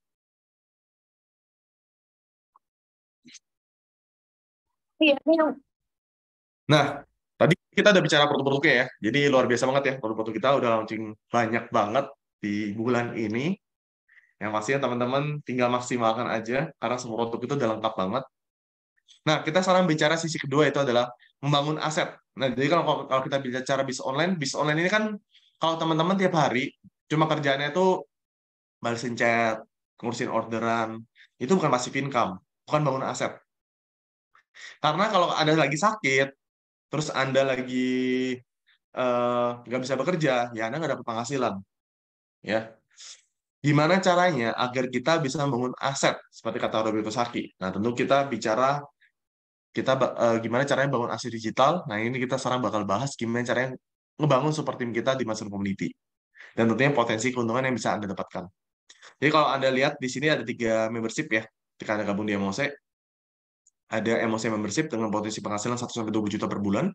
Iya, iya. Nah, tadi kita udah bicara produk-produknya ya. Jadi luar biasa banget ya. Produk-produk kita udah launching banyak banget di bulan ini. Yang pastinya teman-teman tinggal maksimalkan aja karena semua produk itu udah lengkap banget. Nah, kita sekarang bicara sisi kedua itu adalah membangun aset. Nah, jadi kalau kita bicara bis online ini kan kalau teman-teman tiap hari cuma kerjaannya itu balesin chat, ngurusin orderan, itu bukan passive income, bukan bangun aset. Karena kalau Anda lagi sakit, terus Anda lagi nggak bisa bekerja, ya Anda nggak dapat penghasilan. Ya, gimana caranya agar kita bisa membangun aset seperti kata Roberto Saki? Nah, tentu kita bicara gimana caranya bangun aset digital. Nah, ini kita sekarang bakal bahas gimana caranya ngebangun super team kita di Master Community dan tentunya potensi keuntungan yang bisa Anda dapatkan. Jadi kalau Anda lihat di sini ada 3 membership ya. Ketika Anda gabung di Emose, ada Emose membership dengan potensi penghasilan 1 sampai 20 juta per bulan.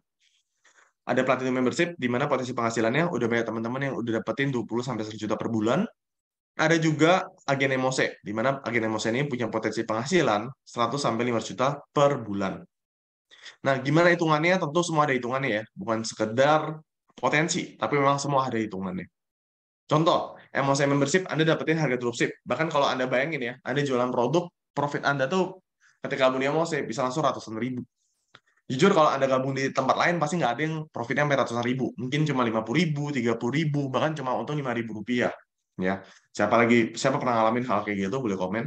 Ada Platinum membership di mana potensi penghasilannya udah banyak teman-teman yang udah dapetin 20 sampai 1 juta per bulan. Ada juga agen Emose, di mana agen Emose ini punya potensi penghasilan 100 sampai 500 juta per bulan. Nah, gimana hitungannya? Tentu semua ada hitungannya ya, bukan sekedar potensi, tapi memang semua ada hitungannya. Contoh, MOC membership Anda dapetin harga dropship. Bahkan kalau Anda bayangin ya, Anda jualan produk, profit Anda tuh ketika gabung di MOC bisa langsung ratusan ribu. Jujur kalau Anda gabung di tempat lain pasti nggak ada yang profitnya sampai ratusan ribu. Mungkin cuma 50 ribu, 30 ribu, bahkan cuma untung 5.000 rupiah. Ya, siapa pernah ngalamin hal kayak gitu boleh komen.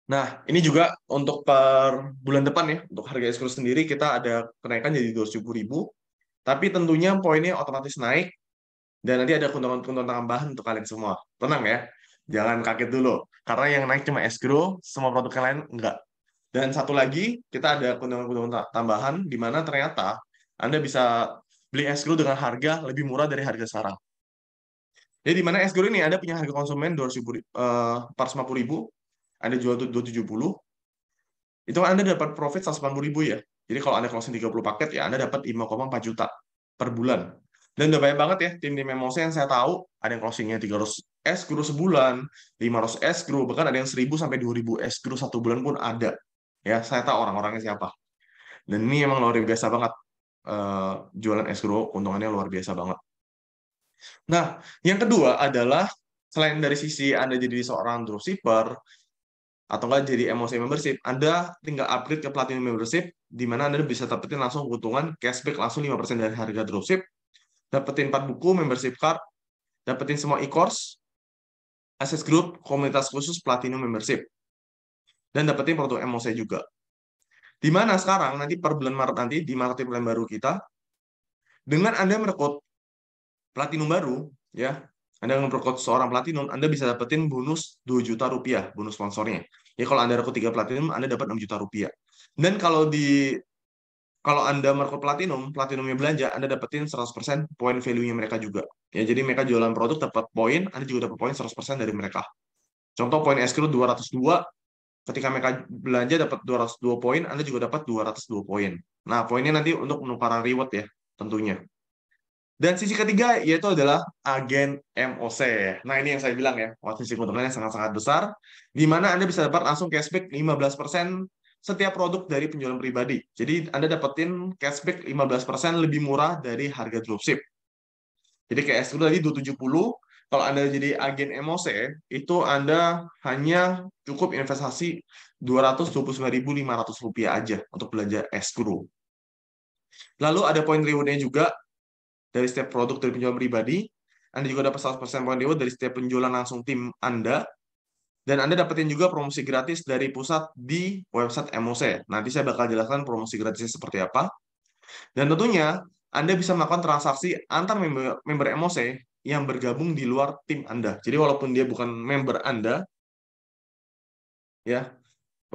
Nah, ini juga untuk per bulan depan ya, untuk harga ekskul sendiri kita ada kenaikan jadi 270 ribu. Tapi tentunya poinnya otomatis naik dan nanti ada keuntungan-keuntungan tambahan untuk kalian semua. Tenang ya, jangan kaget dulu. Karena yang naik cuma escrow, semua produk yang lain enggak. Dan satu lagi, kita ada keuntungan-keuntungan tambahan, di mana ternyata Anda bisa beli escrow dengan harga lebih murah dari harga sekarang. Jadi di mana escrow ini Anda punya harga konsumen 450 ribu, Anda jual tuh 270, itu kan Anda dapat profit 180 ribu ya. Jadi kalau Anda closing 30 paket ya Anda dapat 5,4 juta per bulan. Dan udah banyak banget ya tim-tim Memose yang saya tahu, ada yang closingnya 300 escrow sebulan, 500 escrow, bahkan ada yang 1.000 sampai 2.000 escrow satu bulan pun ada. Ya, saya tahu orang-orangnya siapa. Dan ini emang luar biasa banget. Jualan escrow, keuntungannya luar biasa banget. Nah, yang kedua adalah selain dari sisi Anda jadi seorang dropshipper, atau enggak jadi MOC membership, Anda tinggal upgrade ke Platinum membership, di mana Anda bisa dapetin langsung keuntungan cashback langsung 5% dari harga dropship, dapetin 4 buku membership card, dapetin semua e-course, access group, komunitas khusus Platinum membership, dan dapetin produk MOC juga. Di mana sekarang nanti per bulan Maret nanti di marketing plan baru kita, dengan Anda merekrut Platinum baru, ya, Anda merekrut seorang Platinum, Anda bisa dapetin bonus 2 juta rupiah, bonus sponsornya. Ya kalau Anda rekrut 3 Platinum, Anda dapat 6 juta rupiah. Dan kalau Anda merekrut Platinum, Platinumnya belanja, Anda dapetin 100% poin value-nya mereka juga. Ya, jadi mereka jualan produk dapat poin, Anda juga dapat poin 100% dari mereka. Contoh poin escrow 202, ketika mereka belanja dapat 202 poin, Anda juga dapat 202 poin. Nah, poinnya nanti untuk penukaran reward ya, tentunya. Dan sisi ketiga yaitu adalah agen MOC. Nah, ini yang saya bilang ya, potensi keuntungannya sangat-sangat besar, di mana Anda bisa dapat langsung cashback 15% setiap produk dari penjualan pribadi. Jadi Anda dapetin cashback 15% lebih murah dari harga dropship. Jadi kayak S tadi 270, kalau Anda jadi agen MOC, itu Anda hanya cukup investasi 229.500 rupiah aja untuk belanja escrow. Lalu ada poin rewardnya juga dari setiap produk dari penjualan pribadi. Anda juga dapat 100% poin reward dari setiap penjualan langsung tim Anda. Dan Anda dapetin juga promosi gratis dari pusat di website MOC. Nanti saya bakal jelaskan promosi gratisnya seperti apa. Dan tentunya Anda bisa melakukan transaksi antar member MOC yang bergabung di luar tim Anda. Jadi walaupun dia bukan member Anda, ya,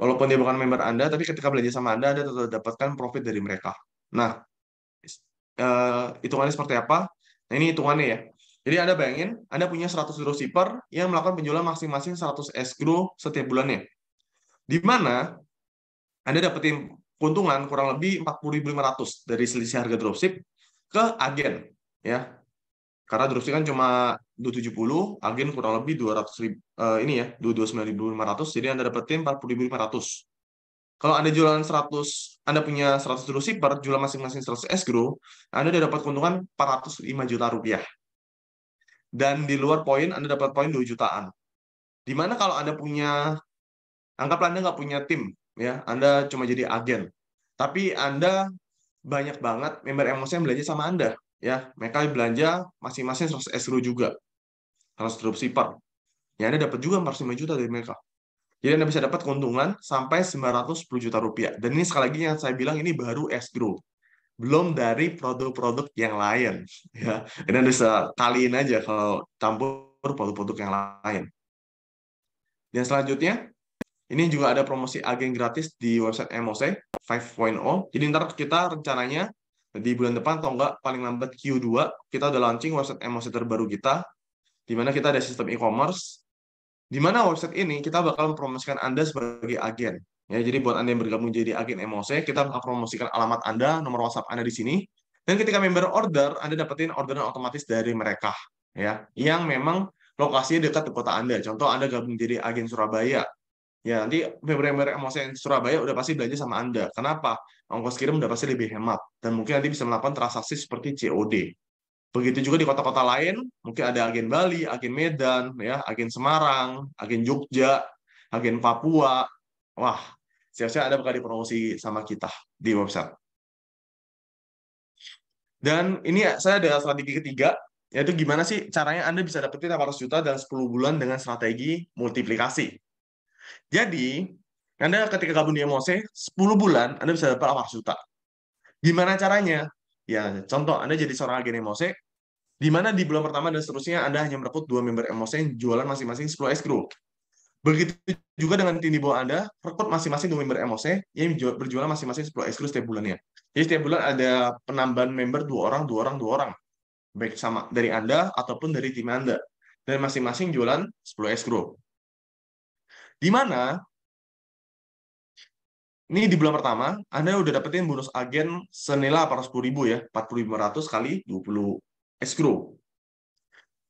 walaupun dia bukan member Anda, tapi ketika belanja sama Anda tetap dapatkan profit dari mereka. Nah, hitungannya seperti apa? Nah, ini hitungannya ya. Jadi Anda bayangin, Anda punya 100 dropshipper yang melakukan penjualan masing-masing 100 escrow setiap bulannya. Di mana Anda dapetin keuntungan kurang lebih 40.500 dari selisih harga dropship ke agen. Ya, karena dropship kan cuma 270, agen kurang lebih 200.000, ini ya, 29.500, jadi Anda dapetin 40.500. Kalau Anda jualan 100, Anda punya 100 dropshipper, jualan masing-masing 100 escrow, Anda udah dapat keuntungan 405 juta rupiah. Dan di luar poin, Anda dapat poin 2 jutaan. Dimana kalau Anda punya, anggaplah Anda nggak punya tim, ya, Anda cuma jadi agen. Tapi Anda banyak banget member emosi yang belanja sama Anda. Ya, mereka belanja masing-masing 100 escrow juga, 100 dropshipper. Ya, Anda dapat juga 45 juta dari mereka. Jadi Anda bisa dapat keuntungan sampai 910 juta rupiah. Dan ini sekali lagi yang saya bilang ini baru escrow. Belum dari produk-produk yang lain. Ya, ini Anda bisa kaliin aja kalau campur produk-produk yang lain. Dan selanjutnya, ini juga ada promosi agen gratis di website MOC 5.0. Jadi ntar kita rencananya di bulan depan atau enggak paling lambat Q2 kita udah launching website MOC terbaru kita, di mana kita ada sistem e-commerce, di mana website ini kita bakal mempromosikan Anda sebagai agen. Ya, jadi buat Anda yang bergabung jadi agen MOC, kita bakal promosikan alamat Anda, nomor WhatsApp Anda di sini. Dan ketika member order, Anda dapetin orderan otomatis dari mereka, ya, yang memang lokasinya dekat di kota Anda. Contoh Anda gabung jadi agen Surabaya, ya nanti member-member MOC yang Surabaya udah pasti belanja sama Anda. Kenapa? Ongkos kirim udah pasti lebih hemat dan mungkin nanti bisa melakukan transaksi seperti COD. Begitu juga di kota-kota lain, mungkin ada agen Bali, agen Medan, ya, agen Semarang, agen Jogja, agen Papua. Wah, siap-siap ada bakal dipromosi sama kita di website. Dan ini saya ada strategi ketiga, yaitu gimana sih caranya Anda bisa dapetin 800 juta dalam 10 bulan dengan strategi multiplikasi. Jadi, Anda ketika gabung di Emose, 10 bulan Anda bisa dapat 800 juta. Gimana caranya? Ya, contoh Anda jadi seorang agen Emose, di mana di bulan pertama dan seterusnya Anda hanya merekrut 2 member Emose yang jualan masing-masing 10 escrow. Begitu juga dengan tim di bawah Anda, rekrut masing-masing 2 member Emose yang berjualan masing-masing 10 escrow setiap bulannya. Jadi setiap bulan ada penambahan member 2 orang, 2 orang, 2 orang. Baik sama dari Anda ataupun dari tim Anda. Dan masing-masing jualan 10 escrow. Di mana ini di bulan pertama, Anda udah dapetin bonus agen senilai 810.000 ya, 4.500 kali 20 escrow.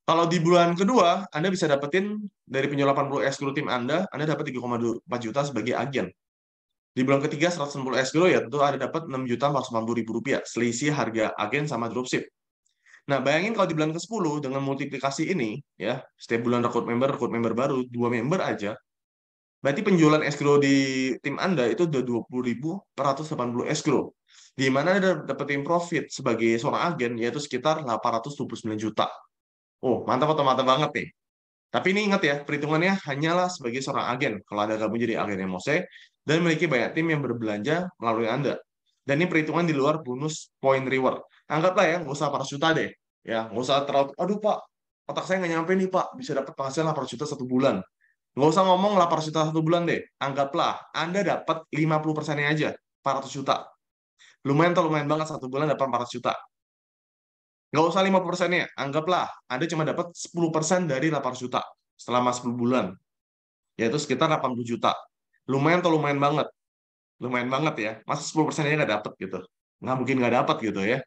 Kalau di bulan kedua, Anda bisa dapetin dari penjualan 80 escrow tim Anda dapat 3,4 juta sebagai agen. Di bulan ketiga, 160 escrow ya tentu Anda dapat 6.490.000 rupiah, selisih harga agen sama dropship. Nah, bayangin kalau di bulan ke-10 dengan multiplikasi ini, ya, setiap bulan rekrut member baru, 2 member aja, berarti penjualan escrow di tim Anda itu udah 20.480 escrow. Di mana Anda dapetin profit sebagai seorang agen, yaitu sekitar 829 juta. Oh, mantap atau mantap banget nih. Tapi ini ingat ya, perhitungannya hanyalah sebagai seorang agen. Kalau Anda gabung jadi agen Emose, dan memiliki banyak tim yang berbelanja melalui Anda. Dan ini perhitungan di luar bonus point reward. Anggaplah ya, nggak usah 400 juta deh. Ya, nggak usah terlalu, aduh Pak, otak saya nggak nyampe nih Pak, bisa dapat penghasilan 800 juta 1 bulan. Nggak usah ngomong 800 juta 1 bulan deh. Anggaplah Anda dapat 50%-nya aja, 400 juta. Lumayan atau lumayan banget 1 bulan dapat 400 juta. Nggak usah 50%-nya. Anggaplah Anda cuma dapat 10% dari 800 juta selama 10 bulan. Yaitu sekitar 80 juta. Lumayan atau lumayan banget? Lumayan banget ya. Masa 10%-nya nggak dapat gitu? Nggak mungkin nggak dapat gitu ya.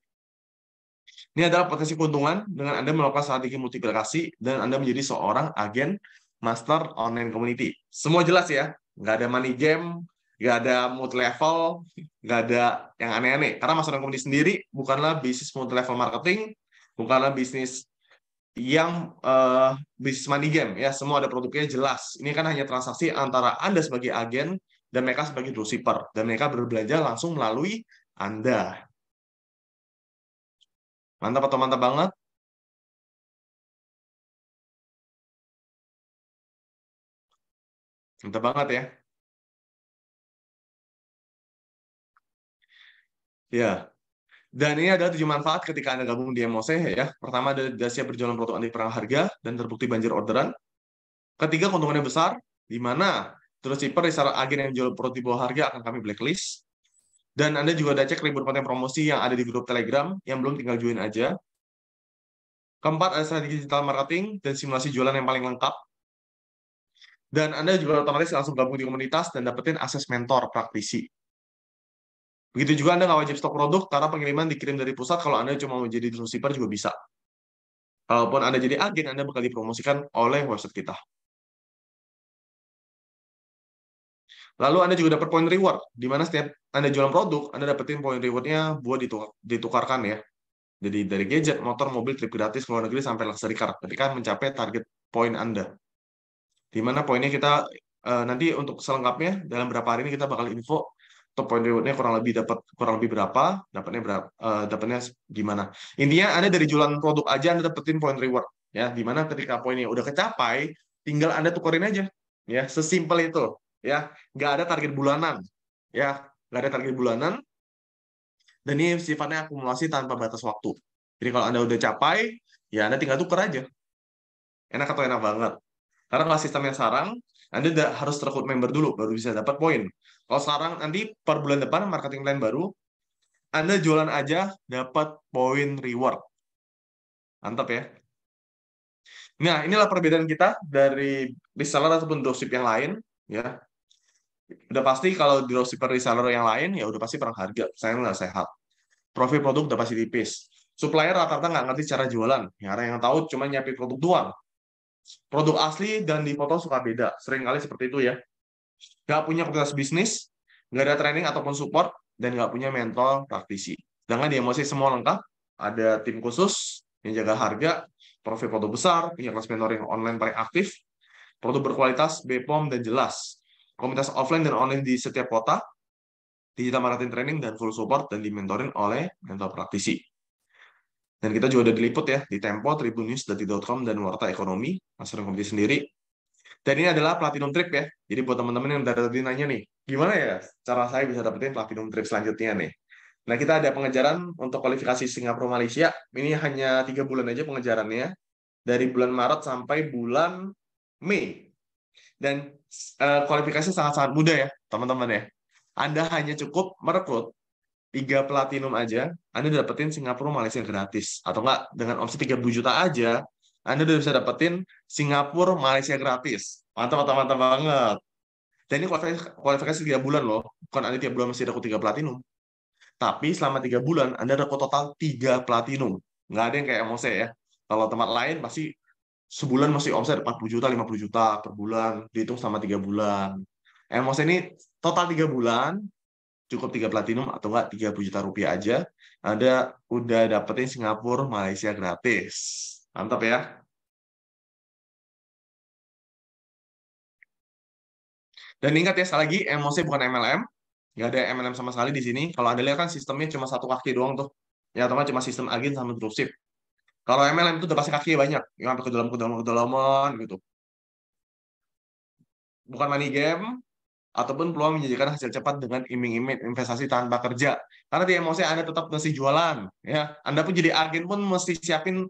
Ini adalah potensi keuntungan dengan Anda melakukan strategi multiplikasi dan Anda menjadi seorang agen master online community. Semua jelas ya, nggak ada money game, nggak ada multi level, nggak ada yang aneh-aneh. Karena master online community sendiri bukanlah bisnis multi level marketing, bukanlah bisnis yang bisnis money game ya. Semua ada produknya jelas. Ini kan hanya transaksi antara Anda sebagai agen dan mereka sebagai dropshipper dan mereka berbelanja langsung melalui Anda. Mantap atau mantap banget? Mantap banget ya. Ya, dan ini adalah 7 manfaat ketika Anda gabung di Emose ya. Pertama, ada siap berjualan produk anti perang harga dan terbukti banjir orderan. Ketiga, keuntungannya besar, di mana dropshipper reseller agen yang jual produk di bawah harga akan kami blacklist. Dan Anda juga ada cek ribuan konten promosi yang ada di grup Telegram, yang belum tinggal join aja. Keempat, ada strategi digital marketing dan simulasi jualan yang paling lengkap. Dan Anda juga otomatis langsung gabung di komunitas dan dapetin akses mentor praktisi. Begitu juga Anda nggak wajib stok produk karena pengiriman dikirim dari pusat. Kalau Anda cuma mau jadi dropshipper juga bisa. Kalaupun Anda jadi agen, Anda bakal dipromosikan oleh website kita. Lalu Anda juga dapat point reward, di mana setiap Anda jualan produk, Anda dapetin point reward-nya buat ditukarkan ya. Jadi dari gadget, motor, mobil, trip gratis ke luar negeri sampai luxury car. Ketika mencapai target poin Anda. Di mana poinnya kita nanti untuk selengkapnya dalam berapa hari ini kita bakal info untuk poin rewardnya kurang lebih berapa, dapatnya gimana. Intinya Anda dari jualan produk aja Anda dapetin poin reward ya. Di mana ketika poinnya udah kecapai, tinggal Anda tukerin aja ya, sesimpel itu ya. Nggak ada target bulanan ya, nggak ada target bulanan dan ini sifatnya akumulasi tanpa batas waktu. Jadi kalau Anda udah capai, ya Anda tinggal tuker aja. Enak atau enak banget. Karena kalau sistemnya sekarang, Anda harus rekrut member dulu, baru bisa dapat poin. Kalau sekarang, nanti per bulan depan, marketing plan baru, Anda jualan aja, dapat poin reward. Mantap ya. Nah, inilah perbedaan kita dari reseller ataupun dropship yang lain. Ya, udah pasti kalau dropshipper reseller yang lain, ya udah pasti perang harga. Saya nggak sehat. Profil produk udah pasti tipis. Supplier rata-rata nggak ngerti cara jualan. Ya, orang yang tahu cuma nyiapin produk doang. Produk asli dan di foto suka beda. Sering kali seperti itu ya. Nggak punya komunitas bisnis, nggak ada training ataupun support, dan nggak punya mentor praktisi. Sedangkan di Emosi semua lengkap, ada tim khusus, yang jaga harga, profil produk besar, punya kelas mentoring online paling aktif, produk berkualitas, BPOM, dan jelas. Komunitas offline dan online di setiap kota, digital marketing training, dan full support, dan dimentorin oleh mentor praktisi. Dan kita juga udah diliput ya di Tempo, Tribun News, Detik.com, dan Warta Ekonomi, Master Kompetisi sendiri. Dan ini adalah Platinum Trip ya. Jadi buat teman-teman yang dari tadi nanya nih, gimana ya cara saya bisa dapetin Platinum Trip selanjutnya nih? Nah, kita ada pengejaran untuk kualifikasi Singapura Malaysia. Ini hanya 3 bulan aja pengejarannya. Dari bulan Maret sampai bulan Mei. Dan kualifikasi sangat-sangat mudah ya, teman-teman ya. Anda hanya cukup merekrut 3 platinum aja, Anda dapetin Singapura Malaysia gratis. Atau enggak, dengan omset 30 juta aja, Anda udah bisa dapetin Singapura Malaysia gratis. Mantap, mantap, mantap banget. Dan ini kualifikasi 3 bulan loh. Bukan Anda tiap bulan masih dapat 3 platinum. Tapi selama 3 bulan, Anda dapat total 3 platinum. Nggak ada yang kayak Mose ya. Kalau tempat lain pasti sebulan masih omset 40 juta, 50 juta per bulan. Dihitung selama 3 bulan. Mose ini total 3 bulan, cukup 3 platinum atau enggak 30 juta rupiah aja, Anda udah dapetin Singapura Malaysia gratis. Mantap ya. Dan ingat ya, sekali lagi, emosi bukan MLM. Nggak ada MLM sama sekali di sini. Kalau Anda lihat kan sistemnya cuma satu kaki doang tuh. Ya, atau nggak cuma sistem agen sama dropship. Kalau MLM itu udah pasti kakinya banyak. Yang sampai ke dalam gitu. Bukan money game, ataupun peluang menjanjikan hasil cepat dengan iming-iming investasi tanpa kerja. Karena di emosi Anda tetap mesti jualan, ya. Anda pun jadi agen pun mesti siapin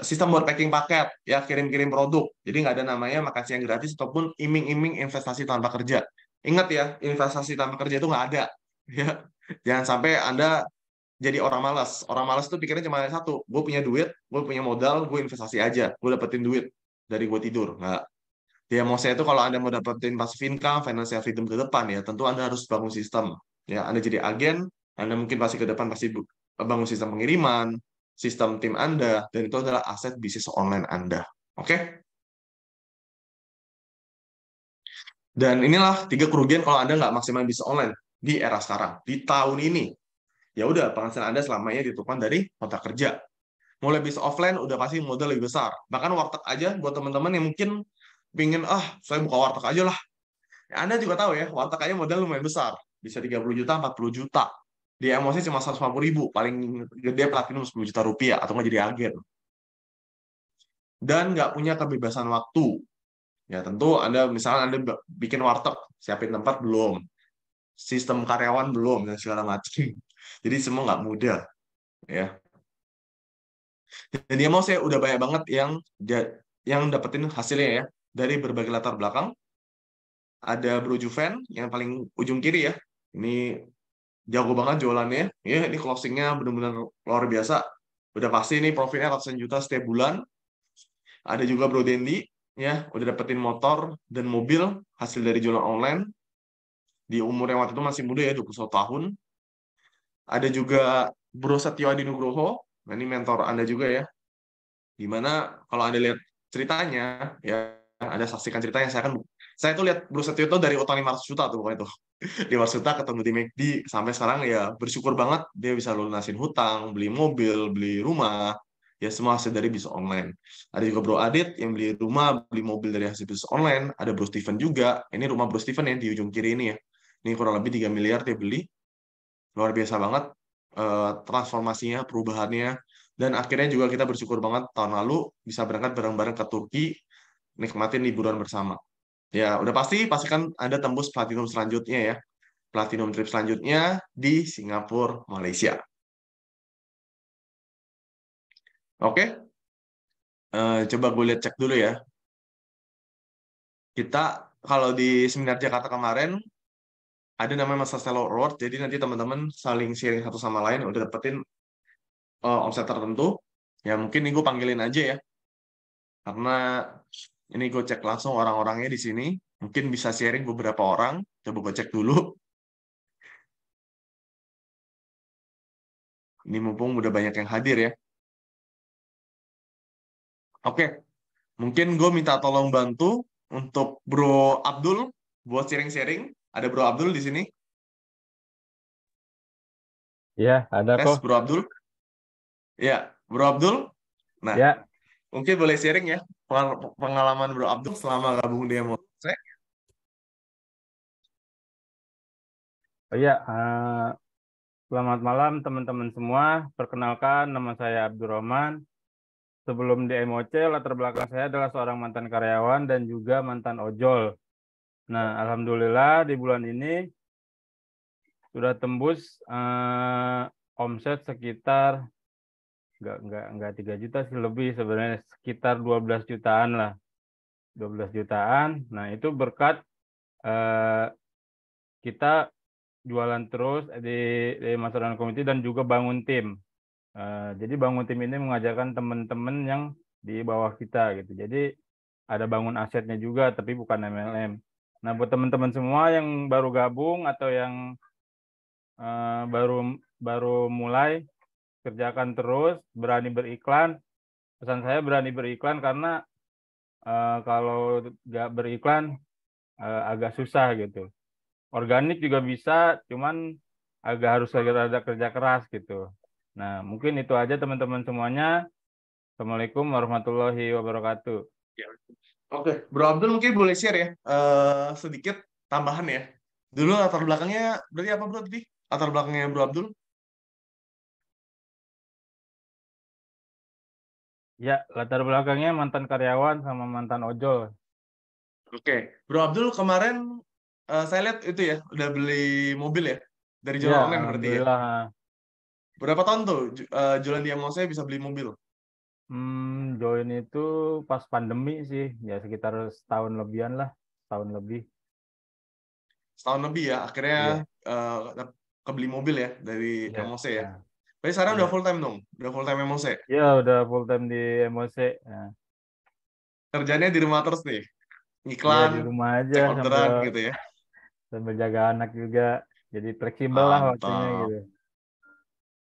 sistem buat packing paket, ya, kirim-kirim produk. Jadi nggak ada namanya makan siang gratis ataupun iming-iming investasi tanpa kerja. Ingat ya, investasi tanpa kerja itu nggak ada. Ya, jangan sampai Anda jadi orang malas. Orang malas itu pikirnya cuma satu, gue punya duit, gue punya modal, gue investasi aja, gue dapetin duit dari gue tidur. Nggak. Ya, mau saya itu kalau Anda mau dapetin passive income, financial freedom ke depan ya, tentu Anda harus bangun sistem. Ya, Anda jadi agen, Anda mungkin pasti ke depan pasti bangun sistem pengiriman, sistem tim Anda, dan itu adalah aset bisnis online Anda. Oke? Dan inilah 3 kerugian kalau Anda nggak maksimal bisnis online di era sekarang, di tahun ini. Ya udah, penghasilan Anda selamanya ditentukan dari kontrak kerja. Mulai bisnis offline udah pasti modal lebih besar. Bahkan warteg aja buat teman-teman yang mungkin pingin, saya buka warteg aja lah. Ya, Anda juga tahu ya, warteg aja modal lumayan besar. Bisa 30 juta, 40 juta. Di emosi cuma 150 ribu. Paling gede platinum 10 juta rupiah. Atau nggak jadi agen. Dan nggak punya kebebasan waktu. Ya tentu Anda, misalnya Anda bikin warteg, siapin tempat belum. Sistem karyawan belum, dan segala macam. Jadi semua nggak mudah. Ya. Dan dia mau saya udah banyak banget yang dapetin hasilnya ya. Dari berbagai latar belakang. Ada Bro Juven yang paling ujung kiri ya. Ini jago banget jualannya. Ya, ini closingnya benar-benar luar biasa. Udah pasti ini profitnya ratusan juta setiap bulan. Ada juga Bro Dendi, ya, udah dapetin motor dan mobil hasil dari jualan online. Di umur yang waktu itu masih muda ya, 21 tahun. Ada juga Bro Setio Adi Nugroho, nah ini mentor Anda juga ya. Dimana kalau Anda lihat ceritanya, ya, ada saksikan ceritanya, saya tuh lihat Bro Setio itu dari utang 500 juta tuh pokoknya itu. Di Warsita ketemu di McD sampai sekarang ya bersyukur banget dia bisa lunasin hutang, beli mobil, beli rumah, ya semua hasil dari bisnis online. Ada juga Bro Adit yang beli rumah, beli mobil dari hasil bisnis online. Ada Bro Steven juga. Ini rumah Bro Steven yang di ujung kiri ini ya. Ini kurang lebih 3 miliar dia beli. Luar biasa banget transformasinya, perubahannya. Dan akhirnya juga kita bersyukur banget tahun lalu bisa berangkat bareng-bareng ke Turki, nikmatin liburan bersama. Ya, udah pastikan Anda tembus platinum selanjutnya ya. Platinum trip selanjutnya di Singapura, Malaysia. Oke, coba gue lihat cek dulu ya. Kita kalau di seminar Jakarta kemarin ada namanya Masa Stella Award, jadi nanti teman-teman saling sharing satu sama lain udah dapetin omset tertentu. Ya mungkin ini gue panggilin aja ya, karena ini gue cek langsung orang-orangnya di sini. Mungkin bisa sharing beberapa orang. Coba gue cek dulu. Ini mumpung udah banyak yang hadir ya. Oke, mungkin gue minta tolong bantu untuk Bro Abdul buat sharing-sharing. Ada Bro Abdul di sini. Iya, ada Tes kok. Bro Abdul. Ya, Bro Abdul. Nah, Ya, mungkin boleh sharing ya pengalaman Bro Abdul selama gabung di Emose. oh iya, selamat malam teman-teman semua. Perkenalkan, nama saya Abdurrahman. Sebelum di MOC, latar belakang saya adalah seorang mantan karyawan dan juga mantan ojol. Nah, alhamdulillah di bulan ini sudah tembus omset sekitar nggak 3 juta sih, lebih sebenarnya sekitar 12 jutaan lah. 12 jutaan. Nah, itu berkat kita jualan terus di Master Community dan juga bangun tim. Jadi bangun tim ini mengajarkan teman-teman yang di bawah kita gitu. Jadi ada bangun asetnya juga, tapi bukan MLM. Nah, buat teman-teman semua yang baru gabung atau yang baru baru mulai, kerjakan terus, berani beriklan. Pesan saya berani beriklan karena kalau nggak beriklan agak susah gitu. Organik juga bisa, cuman agak harus ada kerja keras gitu. Nah, mungkin itu aja teman-teman semuanya. Assalamualaikum warahmatullahi wabarakatuh. Oke, Bro Abdul mungkin boleh share ya sedikit tambahan ya. Dulu latar belakangnya berarti apa Bro tadi? Latar belakangnya Bro Abdul? Ya, latar belakangnya mantan karyawan sama mantan ojol. Oke, Bro Abdul kemarin saya lihat itu ya udah beli mobil ya dari Ya, jualan online berarti ya. alhamdulillah. Berapa tahun tuh jualan di Emose bisa beli mobil? Join itu pas pandemi sih, ya sekitar setahun lebihan lah, setahun lebih. Setahun lebih ya, akhirnya Iya, kebeli mobil ya dari iya, Emose ya. nah, Tapi sekarang iya. udah full time dong, udah full time Emose. Ya, udah full time di MOC. Nah, Kerjanya di rumah terus nih, ya iklan, di rumah aja cek sambil orderan gitu ya. sambil jaga anak juga. Jadi fleksibel lah waktunya Mantap, gitu.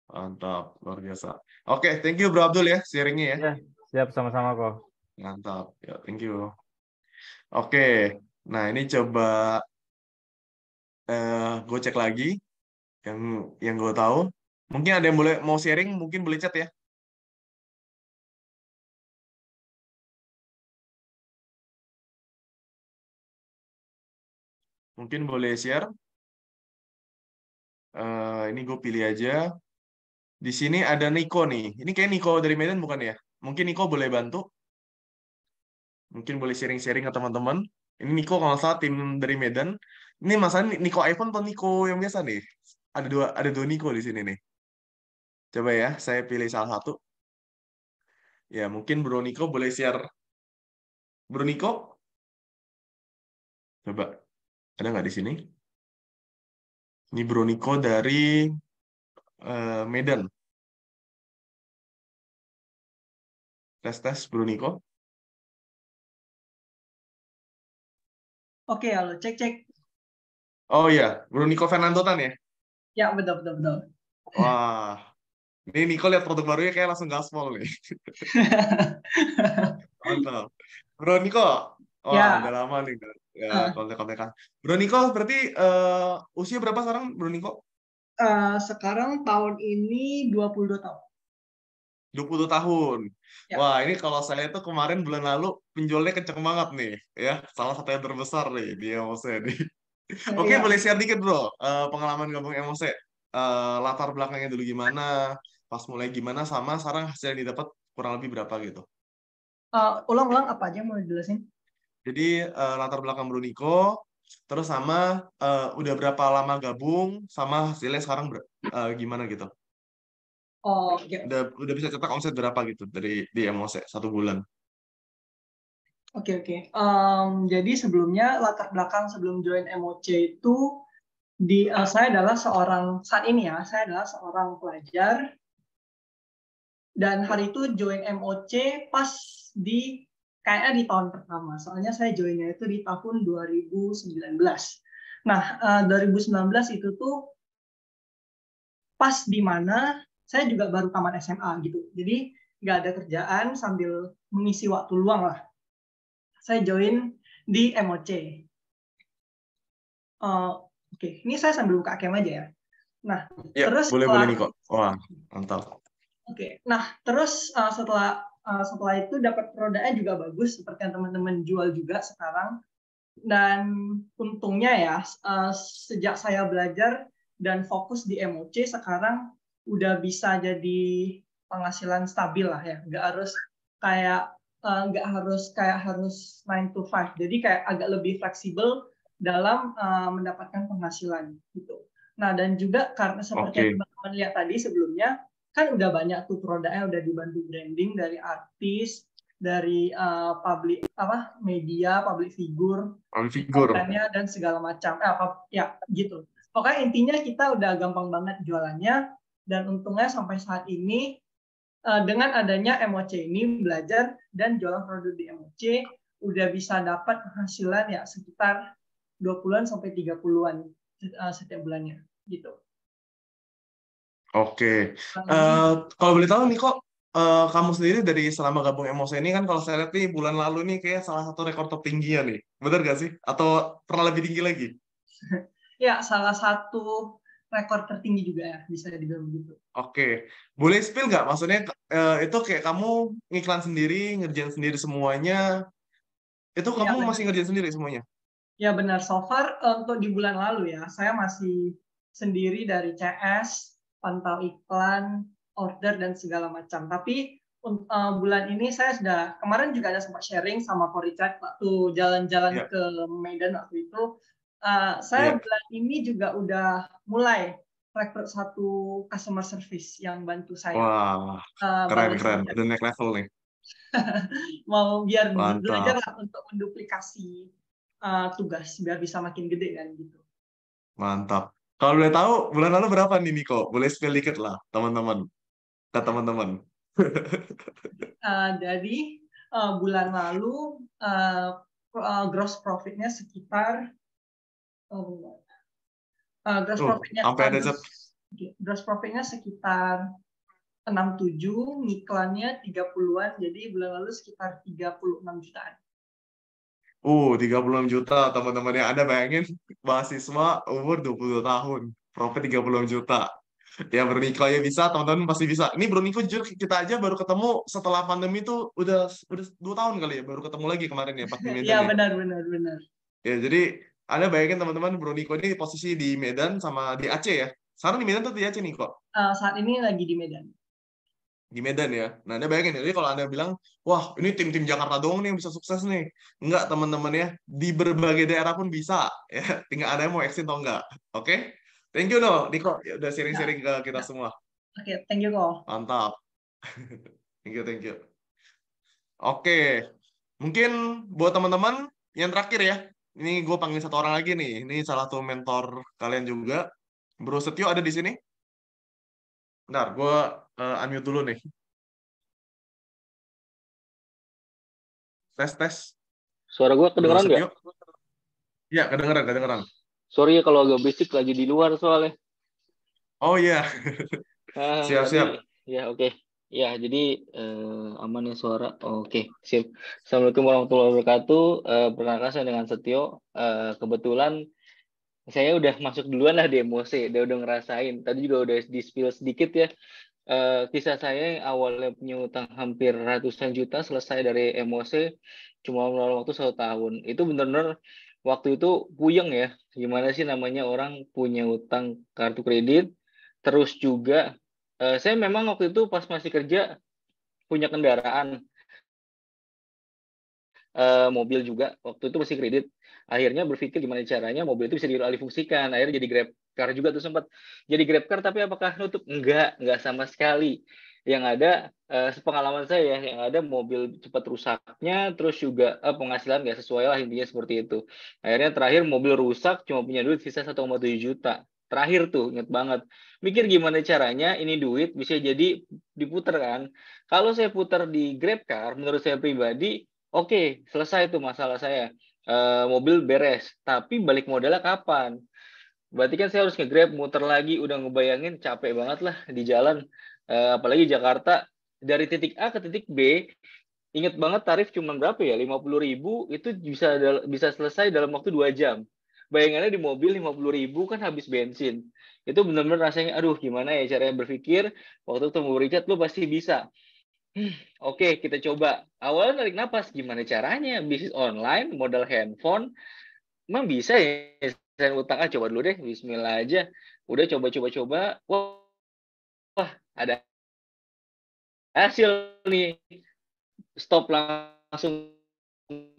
mantap, luar biasa. Oke, thank you Bro Abdul ya, sharingnya ya. Ya, siap sama-sama kok. Mantap, ya thank you. Oke, nah ini coba gue cek lagi yang gue tahu. Mungkin ada yang boleh mau sharing, mungkin boleh chat ya. Mungkin boleh share. Ini gue pilih aja. Di sini ada Niko nih. Ini kayak Niko dari Medan bukan ya? Mungkin Niko boleh bantu. Mungkin boleh sharing-sharing ke teman-teman. Ini Niko kalau nggak salah tim dari Medan. Ini masalah Niko iPhone atau Niko yang biasa nih? Ada dua Niko di sini nih. Coba ya, saya pilih salah satu. Ya, mungkin Bro Niko boleh share. Bro Niko, coba ada nggak di sini? Ini Bro Niko dari Medan. Tes tes Bro Niko. Oke, halo, cek cek. Oh iya, Bro Niko Fernando Tan ya? Ya, betul betul betul. Wah, ini Niko lihat produk barunya kayak langsung gaspol nih. Mantap. Bro Niko, wah udah Ya, lama nih ya eh, kontek-kontekan. Bro Niko berarti usia berapa sekarang Bro Niko? sekarang tahun ini 22 tahun. 20 tahun. Ya, Wah, ini kalau saya itu kemarin bulan lalu penjualnya kenceng banget nih, ya. Salah satu yang terbesar nih di Emose nih. Oke, ya. boleh share dikit, Bro. Pengalaman gabung Emose. Latar belakangnya dulu gimana, pas mulai gimana, sama sekarang hasil yang didapat kurang lebih berapa gitu. Ulang-ulang apa aja mau dijelasin? Jadi latar belakang Bro Niko, terus sama udah berapa lama gabung, sama hasilnya sekarang gimana gitu. Oh, oke. Udah bisa cetak omset berapa gitu dari di Emose 1 bulan. Oke, oke. Jadi sebelumnya latar belakang sebelum join MOC itu saya adalah saat ini ya, saya adalah seorang pelajar dan hari itu join MOC pas kayaknya di tahun pertama. Soalnya saya joinnya itu di tahun 2019. Nah, 2019 itu tuh pas di mana saya juga baru tamat SMA gitu. Jadi nggak ada kerjaan sambil mengisi waktu luang lah. Saya join di MOC. Oke, ini saya sambil buka cam aja ya. Nah, Ya, terus boleh Niko. Wah, mantap. Oke, nah terus setelah setelah itu dapat produknya juga bagus seperti yang teman-teman jual juga sekarang. Dan untungnya ya sejak saya belajar dan fokus di MOC sekarang udah bisa jadi penghasilan stabil lah ya, nggak harus kayak 9 to 5. Jadi kayak agak lebih fleksibel dalam mendapatkan penghasilan gitu. Nah, dan juga karena seperti yang teman-teman lihat tadi sebelumnya, kan udah banyak tuh produknya udah dibantu branding dari artis, dari media, public figure, kontennya dan segala macam. Ya gitu. Pokoknya intinya kita udah gampang banget jualannya, dan untungnya sampai saat ini dengan adanya MOC ini belajar dan jualan produk di MOC udah bisa dapat penghasilan ya sekitar 20-an sampai 30-an setiap bulannya gitu. Oke. Kalau boleh tahu nih kok kamu sendiri dari selama gabung MOC ini kan kalau saya lihat nih bulan lalu nih kayak salah satu rekor tertingginya nih. Benar gak sih? Atau pernah lebih tinggi lagi? Ya, salah satu rekor tertinggi juga ya, bisa dibilang begitu. Oke. Boleh spill nggak? Maksudnya itu kayak kamu ngiklan sendiri, ngerjain sendiri semuanya. Itu Ya, kamu masih ngerjain sendiri semuanya? Ya benar, so far untuk di bulan lalu ya, saya masih sendiri dari CS, pantau iklan, order, dan segala macam. Tapi bulan ini saya sudah, kemarin juga ada sempat sharing sama Richard waktu jalan-jalan ke Medan waktu itu. Saya bulan ini juga udah mulai rekrut satu customer service yang bantu saya. Wah, keren. Udah naik level nih. Mau biar belajar lah untuk menduplikasi tugas biar bisa makin gede kan gitu. Mantap. Kalau boleh tahu bulan lalu berapa nih Niko? Boleh spill dikit lah teman-teman. Ke teman-teman. Dari bulan lalu gross profitnya sekitar gross profitnya sekitar 67, ngiklannya 30-an, jadi bulan lalu sekitar 36 jutaan. 36 juta teman-teman yang Anda bayangin mahasiswa umur 20 tahun, profit 36 juta. Ya Broniko ya bisa, teman-teman pasti bisa. Ini Broniko jujur kita aja baru ketemu setelah pandemi itu udah 2 tahun kali ya, baru ketemu lagi kemarin ya pas di Medan. Iya benar. Ya jadi Anda bayangin teman-teman Broniko ini posisi di Medan sama di Aceh ya. Sekarang di Medan atau di Aceh nih kok? Saat ini lagi di Medan. Di Medan ya. Nah, Anda bayangin, jadi kalau Anda bilang, wah ini tim-tim Jakarta doang nih yang bisa sukses nih. Enggak, teman-teman ya. Di berbagai daerah pun bisa. Ya, tinggal Anda mau exit atau enggak. Oke? Thank you, Niko. Ya, udah sharing-sharing ke kita semua. Oke, thank you, Ko. Mantap. Thank you. Oke. Mungkin buat teman-teman, yang terakhir ya. Ini gue panggil satu orang lagi nih. Ini salah satu mentor kalian juga. Bro Setio ada di sini? Bentar, gue unmute dulu nih. Tes. Suara gue kedengeran nggak? Iya, kedengeran. Sorry ya kalau agak berisik, lagi di luar soalnya. Oh iya. Siap. Ya oke. Ya jadi aman ya suara. Oke, sip. Assalamualaikum warahmatullahi wabarakatuh. Perkenalkan saya dengan Setio. Kebetulan saya udah masuk duluan lah di MOC, udah ngerasain. Tadi juga udah di-spill sedikit ya. Kisah saya yang awalnya punya utang hampir ratusan juta selesai dari MOC cuma melalui waktu 1 tahun. Itu benar-benar waktu itu puyeng ya. Gimana sih namanya orang punya utang kartu kredit, terus juga saya memang waktu itu pas masih kerja punya kendaraan. Mobil juga waktu itu masih kredit, akhirnya berpikir gimana caranya mobil itu bisa dialihfungsikan, akhirnya jadi Grab Car juga tuh sempat jadi Grab Car, tapi apakah nutup? Enggak sama sekali. Yang ada sepengalaman saya ya, yang ada mobil cepat rusaknya, terus juga penghasilan nggak sesuai lah, intinya seperti itu. Akhirnya terakhir mobil rusak cuma punya duit sisa 1,7 juta. Terakhir tuh inget banget, mikir gimana caranya ini duit bisa jadi diputar kan. Kalau saya putar di Grab Car, menurut saya pribadi oke, selesai tuh masalah saya. Mobil beres. Tapi balik modalnya kapan? Berarti kan saya harus nge-Grab, muter lagi. Udah ngebayangin capek banget lah di jalan. Apalagi Jakarta. Dari titik A ke titik B, inget banget tarif cuma berapa ya? 50.000 itu bisa selesai dalam waktu 2 jam. Bayangannya di mobil 50.000 kan habis bensin. Itu benar-benar rasanya, aduh gimana ya caranya berpikir. Waktu ketemu Richard, lo pasti bisa. Oke, kita coba. Awalnya narik napas, gimana caranya? Bisnis online, modal handphone, emang bisa ya? Saya utang, coba dulu deh, bismillah aja. Udah coba-coba-coba, wah, ada hasil nih. Stop langsung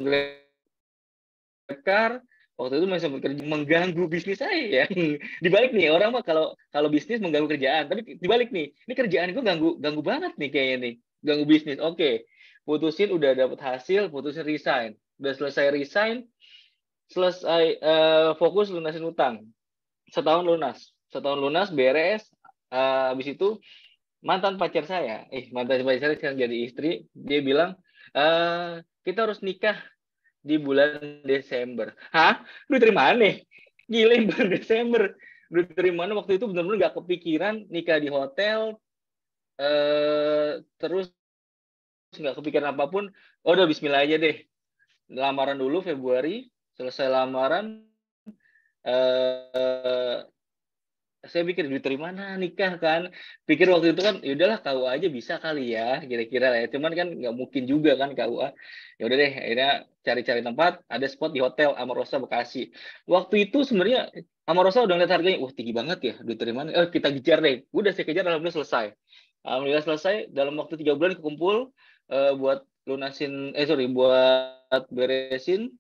GrabCar. Waktu itu masih bekerja mengganggu bisnis saya. Dibalik nih, orang mah kalau bisnis mengganggu kerjaan, tapi dibalik nih, ini kerjaan gue ganggu banget nih kayaknya nih, ganggu bisnis. Oke, putusin, udah dapet hasil, putusin resign. Udah selesai resign, selesai fokus lunasin utang. Setahun lunas, beres. Habis itu mantan pacar saya sekarang jadi istri, dia bilang, kita harus nikah di bulan Desember. Hah? Duit dari mana? Gila, bulan Desember. Duit dari mana? Waktu itu benar-benar nggak kepikiran nikah di hotel, terus nggak kepikiran apapun. Oh, udah bismillah aja deh. Lamaran dulu Februari, selesai lamaran, saya pikir duit dari mana nikah kan, pikir waktu itu kan ya udahlah KUA aja bisa kali ya, kira-kira lah ya, cuman kan nggak mungkin juga kan KUA. Ya udah deh, akhirnya cari-cari tempat, ada spot di hotel Amarosa Bekasi. Waktu itu sebenarnya Amarosa udah ngeliat harganya, tinggi banget ya, duit dari mana, kita kejar deh. Udah saya kejar, alhamdulillah selesai dalam waktu 3 bulan kekumpul, buat lunasin buat beresin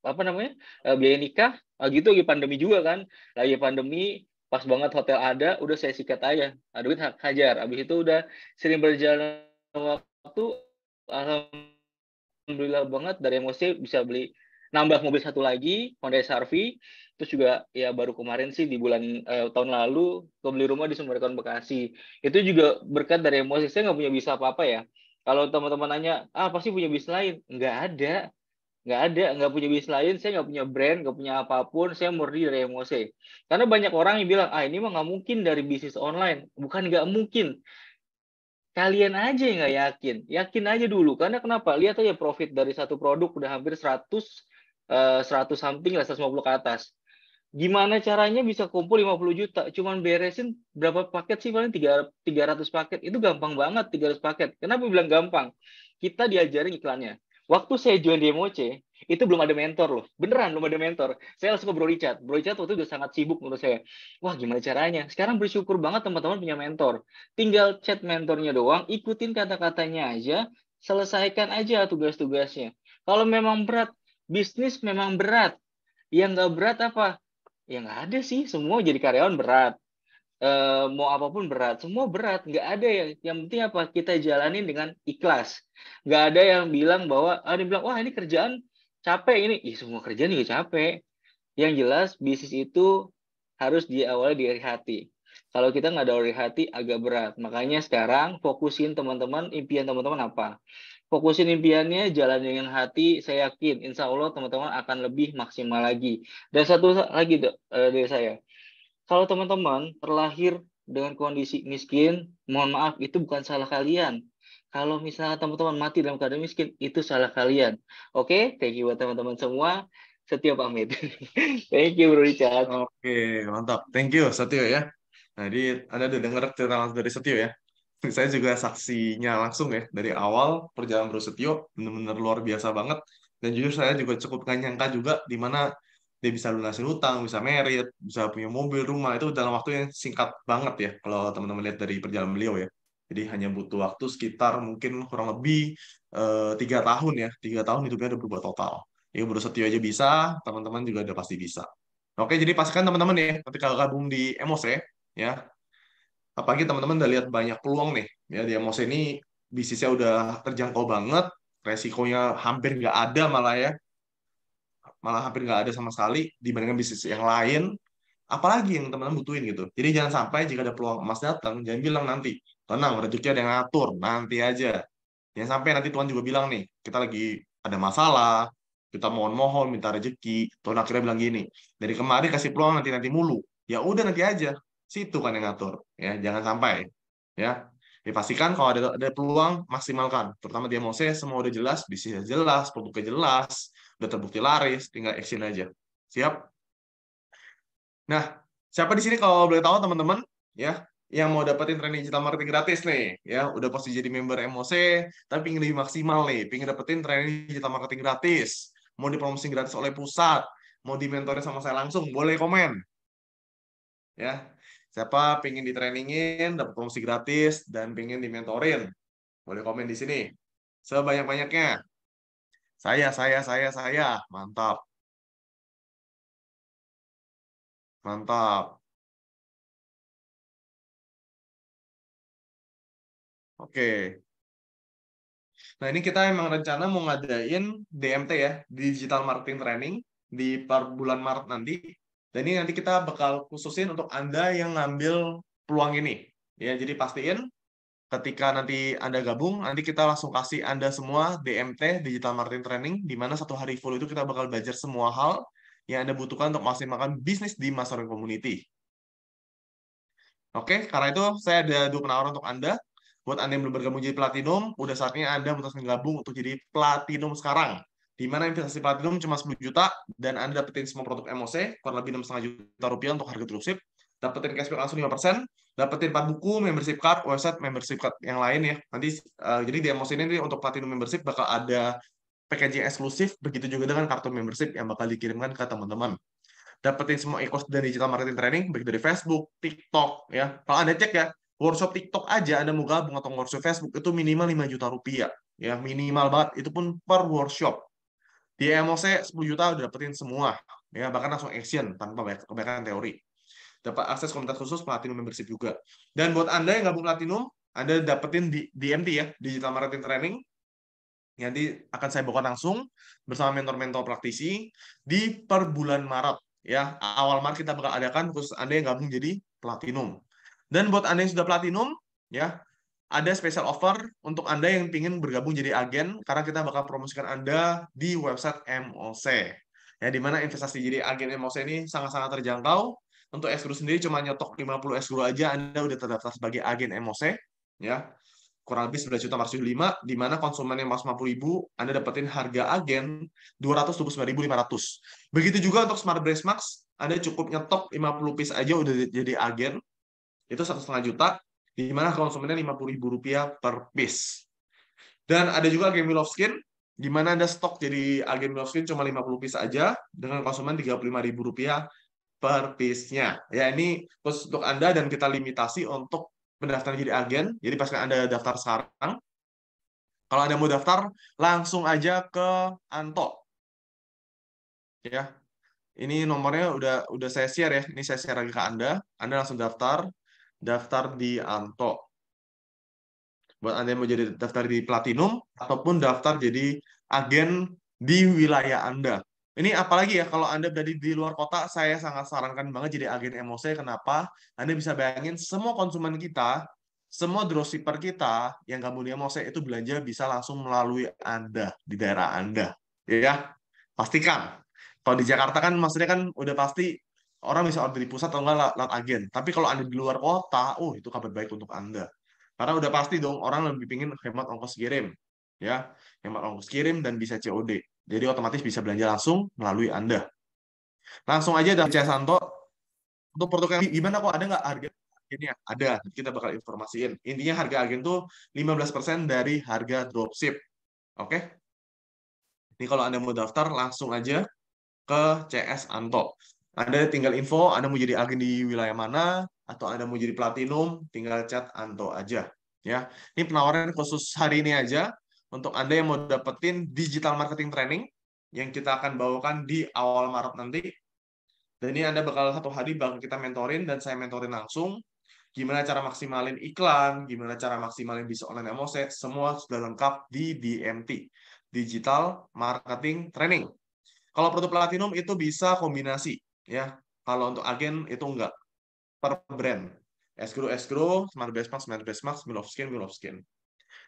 apa namanya, biaya nikah. Gitu lagi pandemi juga kan, lagi pandemi, pas banget hotel ada, udah saya sikat aja, duit hajar. Habis itu udah sering berjalan waktu, alhamdulillah banget dari emosi bisa beli nambah mobil satu lagi, Honda SR-V. Terus juga ya baru kemarin sih di bulan tahun lalu beli rumah di Sumberkon Bekasi. Itu juga berkat dari emosi. Saya nggak punya bisnis apa-apa ya. Kalau teman-teman nanya, pasti punya bisnis lain? Nggak punya bisnis lain. Saya nggak punya brand, nggak punya apapun. Saya murni dari emosi. Karena banyak orang yang bilang, ini mah nggak mungkin dari bisnis online. Bukan nggak mungkin. Kalian aja yang nggak yakin. Yakin aja dulu. Karena kenapa? Lihat aja profit dari satu produk udah hampir 100 something lah, 150 ke atas. Gimana caranya bisa kumpul 50 juta? Cuman beresin berapa paket sih? Paling 300 paket. Itu gampang banget, 300 paket. Kenapa bilang gampang? Kita diajarin iklannya. Waktu saya join di Emoce, itu belum ada mentor loh. Beneran belum ada mentor. Saya langsung ke Bro Richard. Bro Richard waktu itu udah sangat sibuk menurut saya. Wah, gimana caranya? Sekarang bersyukur banget teman-teman punya mentor. Tinggal chat mentornya doang, ikutin kata-katanya aja, selesaikan aja tugas-tugasnya. Kalau memang berat, bisnis memang berat. Yang nggak berat apa? Ya nggak ada sih, semua jadi karyawan berat. Mau apapun berat, semua berat. Nggak ada yang penting apa? Kita jalanin dengan ikhlas. Nggak ada yang bilang bahwa, dia bilang, wah ini kerjaan capek ini. Semua kerjaan juga capek. Yang jelas bisnis itu harus diawali dari hati. Kalau kita nggak dari hati, agak berat. Makanya sekarang fokusin teman-teman, impian teman-teman apa? Fokusin impiannya, jalan dengan hati, saya yakin, insya Allah teman-teman akan lebih maksimal lagi. Dan satu lagi dari saya, kalau teman-teman terlahir dengan kondisi miskin, mohon maaf, itu bukan salah kalian. Kalau misalnya teman-teman mati dalam keadaan miskin, itu salah kalian. Oke, thank you buat teman-teman semua. Setia pamit. Thank you, Bro Richard. Oke, mantap. Thank you, Setio ya. Jadi, Anda udah dengar cerita langsung dari Setio ya. Saya juga saksinya langsung ya. Dari awal perjalanan Bro Setio, benar-benar luar biasa banget. Dan jujur saya juga cukup gak nyangka juga di mana dia bisa lunasin utang, bisa merit, bisa punya mobil, rumah. Itu dalam waktu yang singkat banget ya, kalau teman-teman lihat dari perjalanan beliau ya. Jadi hanya butuh waktu sekitar mungkin kurang lebih 3 tahun ya. 3 tahun hidupnya udah berubah total. Ya Bro Setio aja bisa, teman-teman juga udah pasti bisa. Oke, jadi pastikan teman-teman ya, ketika gabung di Emose, ya, apalagi teman-teman udah lihat banyak peluang nih, ya di Emose ini bisnisnya udah terjangkau banget, resikonya hampir nggak ada malah hampir nggak ada sama sekali dibandingkan bisnis yang lain, apalagi yang teman-teman butuhin gitu. Jadi jangan sampai jika ada peluang emas datang, jangan bilang nanti, tenang, rezeki ada yang ngatur, nanti aja. Jangan sampai nanti Tuhan juga bilang nih, kita lagi ada masalah, kita mohon-mohon minta rezeki, Tuhan akhirnya bilang gini, dari kemarin kasih peluang nanti mulu, ya udah nanti aja, situ kan yang ngatur, ya jangan sampai, ya. Dipastikan kalau ada peluang maksimalkan, terutama di Emose semua udah jelas, bisnisnya jelas, produknya jelas, udah terbukti laris, tinggal action aja. Siap? Nah, siapa di sini kalau boleh tahu teman-teman, ya, yang mau dapetin training digital marketing gratis nih, ya udah pasti jadi member MOC, tapi ingin lebih maksimal nih, pengen dapetin training digital marketing gratis, mau dipromosi gratis oleh pusat, mau dimentorin sama saya langsung, boleh komen. Ya, siapa pengen ditrainingin, dapat promosi gratis, dan pengen dimentorin, boleh komen di sini. Sebanyak-banyaknya. Saya. Mantap. Mantap. Oke. Nah, ini kita emang rencana mau ngadain DMT ya, Digital Marketing Training, di per bulan Maret nanti. Dan ini nanti kita bakal khususin untuk Anda yang ngambil peluang ini. Ya, jadi pastiin ketika nanti Anda gabung, nanti kita langsung kasih Anda semua DMT, Digital Marketing Training, di mana 1 hari full itu kita bakal belajar semua hal yang Anda butuhkan untuk maksimalkan bisnis di Mastermind Community. Oke, karena itu saya ada 2 penawaran untuk Anda. Buat Anda yang belum bergabung jadi Platinum, udah saatnya Anda memutuskan gabung untuk jadi Platinum sekarang. Di mana investasi Platinum cuma 10 juta, dan Anda dapetin semua produk MOC, kurang lebih 6,5 juta rupiah untuk harga dropship, dapetin cashback langsung 5%, dapetin 4 buku, membership card, website, membership card yang lain ya. Nanti, jadi di MOC ini untuk Platinum membership bakal ada packaging eksklusif, begitu juga dengan kartu membership yang bakal dikirimkan ke teman-teman. Dapetin semua e-course dan digital marketing training, baik dari Facebook, TikTok, ya. Kalau Anda cek ya, workshop TikTok aja Anda mau gabung atau workshop Facebook, itu minimal 5 juta rupiah. Ya, minimal banget. Itu pun per workshop. Di MOC 10 juta udah dapetin semua. Ya, bahkan langsung action, tanpa kebanyakan teori. Dapat akses komunitas khusus Platinum membership juga. Dan buat Anda yang gabung Platinum, Anda dapetin di DMT ya, Digital Marketing Training. Nanti akan saya bawa langsung bersama mentor-mentor praktisi di per bulan Maret. Ya, awal Maret kita bakal adakan khusus Anda yang gabung jadi Platinum. Dan buat Anda yang sudah Platinum, ya, ada special offer untuk Anda yang ingin bergabung jadi agen, karena kita bakal promosikan Anda di website MOC. Ya, di mana investasi jadi agen MOC ini sangat-sangat terjangkau. Untuk escrow sendiri cuma nyetok 50 escrow aja, Anda udah terdaftar sebagai agen MOC. Ya, kurang lebih 11 juta 405, di mana konsumen yang masuk 50.000, Anda dapetin harga agen 229.500. Begitu juga untuk Smart Brace Max, Anda cukup nyetok 50 piece aja udah jadi agen, itu 1,5 juta, di mana konsumennya 50.000 rupiah per piece. Dan ada juga agen Wheel of Skin, di mana Anda stok jadi agen Wheel of Skin cuma 50 piece aja, dengan konsumen 35.000 rupiah per piece-nya. Ya, ini khusus untuk Anda, dan kita limitasi untuk pendaftaran jadi agen. Jadi pas Anda daftar sekarang, kalau Anda mau daftar, langsung aja ke Anto. Ya, ini nomornya udah saya share ya. Ini saya share lagi ke Anda. Anda langsung daftar di Anto. Buat Anda yang mau jadi daftar di Platinum, ataupun daftar jadi agen di wilayah Anda. Ini apalagi ya, kalau Anda berada di luar kota, saya sangat sarankan banget jadi agen MOC. Kenapa? Anda bisa bayangin semua konsumen kita, semua dropshipper kita yang gabung di MOC itu belanja bisa langsung melalui Anda, di daerah Anda. Ya, pastikan. Kalau di Jakarta kan maksudnya kan udah pasti orang bisa order di pusat atau enggak lewat agen. Tapi kalau Anda di luar kota, itu kabar baik untuk Anda. Karena udah pasti dong orang lebih pingin hemat ongkos kirim. Ya, hemat ongkos kirim dan bisa COD. Jadi otomatis bisa belanja langsung melalui Anda. Langsung aja dari Santo, untuk produk yang gimana kok, ada nggak harga agennya? Ada, kita bakal informasiin. Intinya harga agen tuh 15% dari harga dropship. Oke? Ini kalau Anda mau daftar, langsung aja ke CS Anto. Anda tinggal info, Anda mau jadi agen di wilayah mana, atau Anda mau jadi Platinum, tinggal chat Anto aja. Ya, ini penawaran khusus hari ini aja untuk Anda yang mau dapetin digital marketing training yang kita akan bawakan di awal Maret nanti. Dan ini Anda bakal 1 hari bakal kita mentorin, dan saya mentorin langsung gimana cara maksimalin iklan, gimana cara maksimalin bisnis online MOC, semua sudah lengkap di DMT, Digital Marketing Training. Kalau produk Platinum itu bisa kombinasi, ya. Kalau untuk agen itu enggak, per brand. Escrow, Smart Brace Max, Wheel of Skin.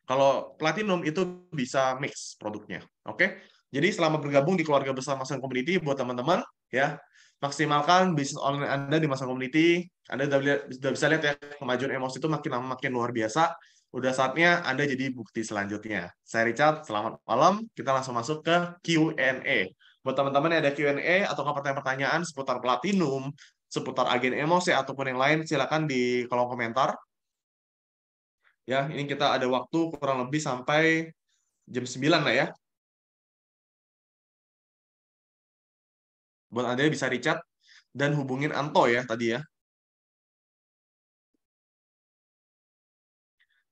Kalau Platinum itu bisa mix produknya, oke? Jadi selama bergabung di keluarga besar Mastermind Community, buat teman-teman, ya, maksimalkan bisnis online Anda di Mastermind Community. Anda sudah bisa lihat ya, kemajuan emosi itu makin lama makin luar biasa. Udah saatnya Anda jadi bukti selanjutnya. Saya Richard, selamat malam. Kita langsung masuk ke Q&A. Buat teman-teman yang ada Q&A atau pertanyaan-pertanyaan seputar Platinum, seputar agen emosi ataupun yang lain, silakan di kolom komentar. Ya, ini kita ada waktu kurang lebih sampai jam 9 lah ya. Buat Anda bisa di-chat dan hubungin Anto ya tadi ya.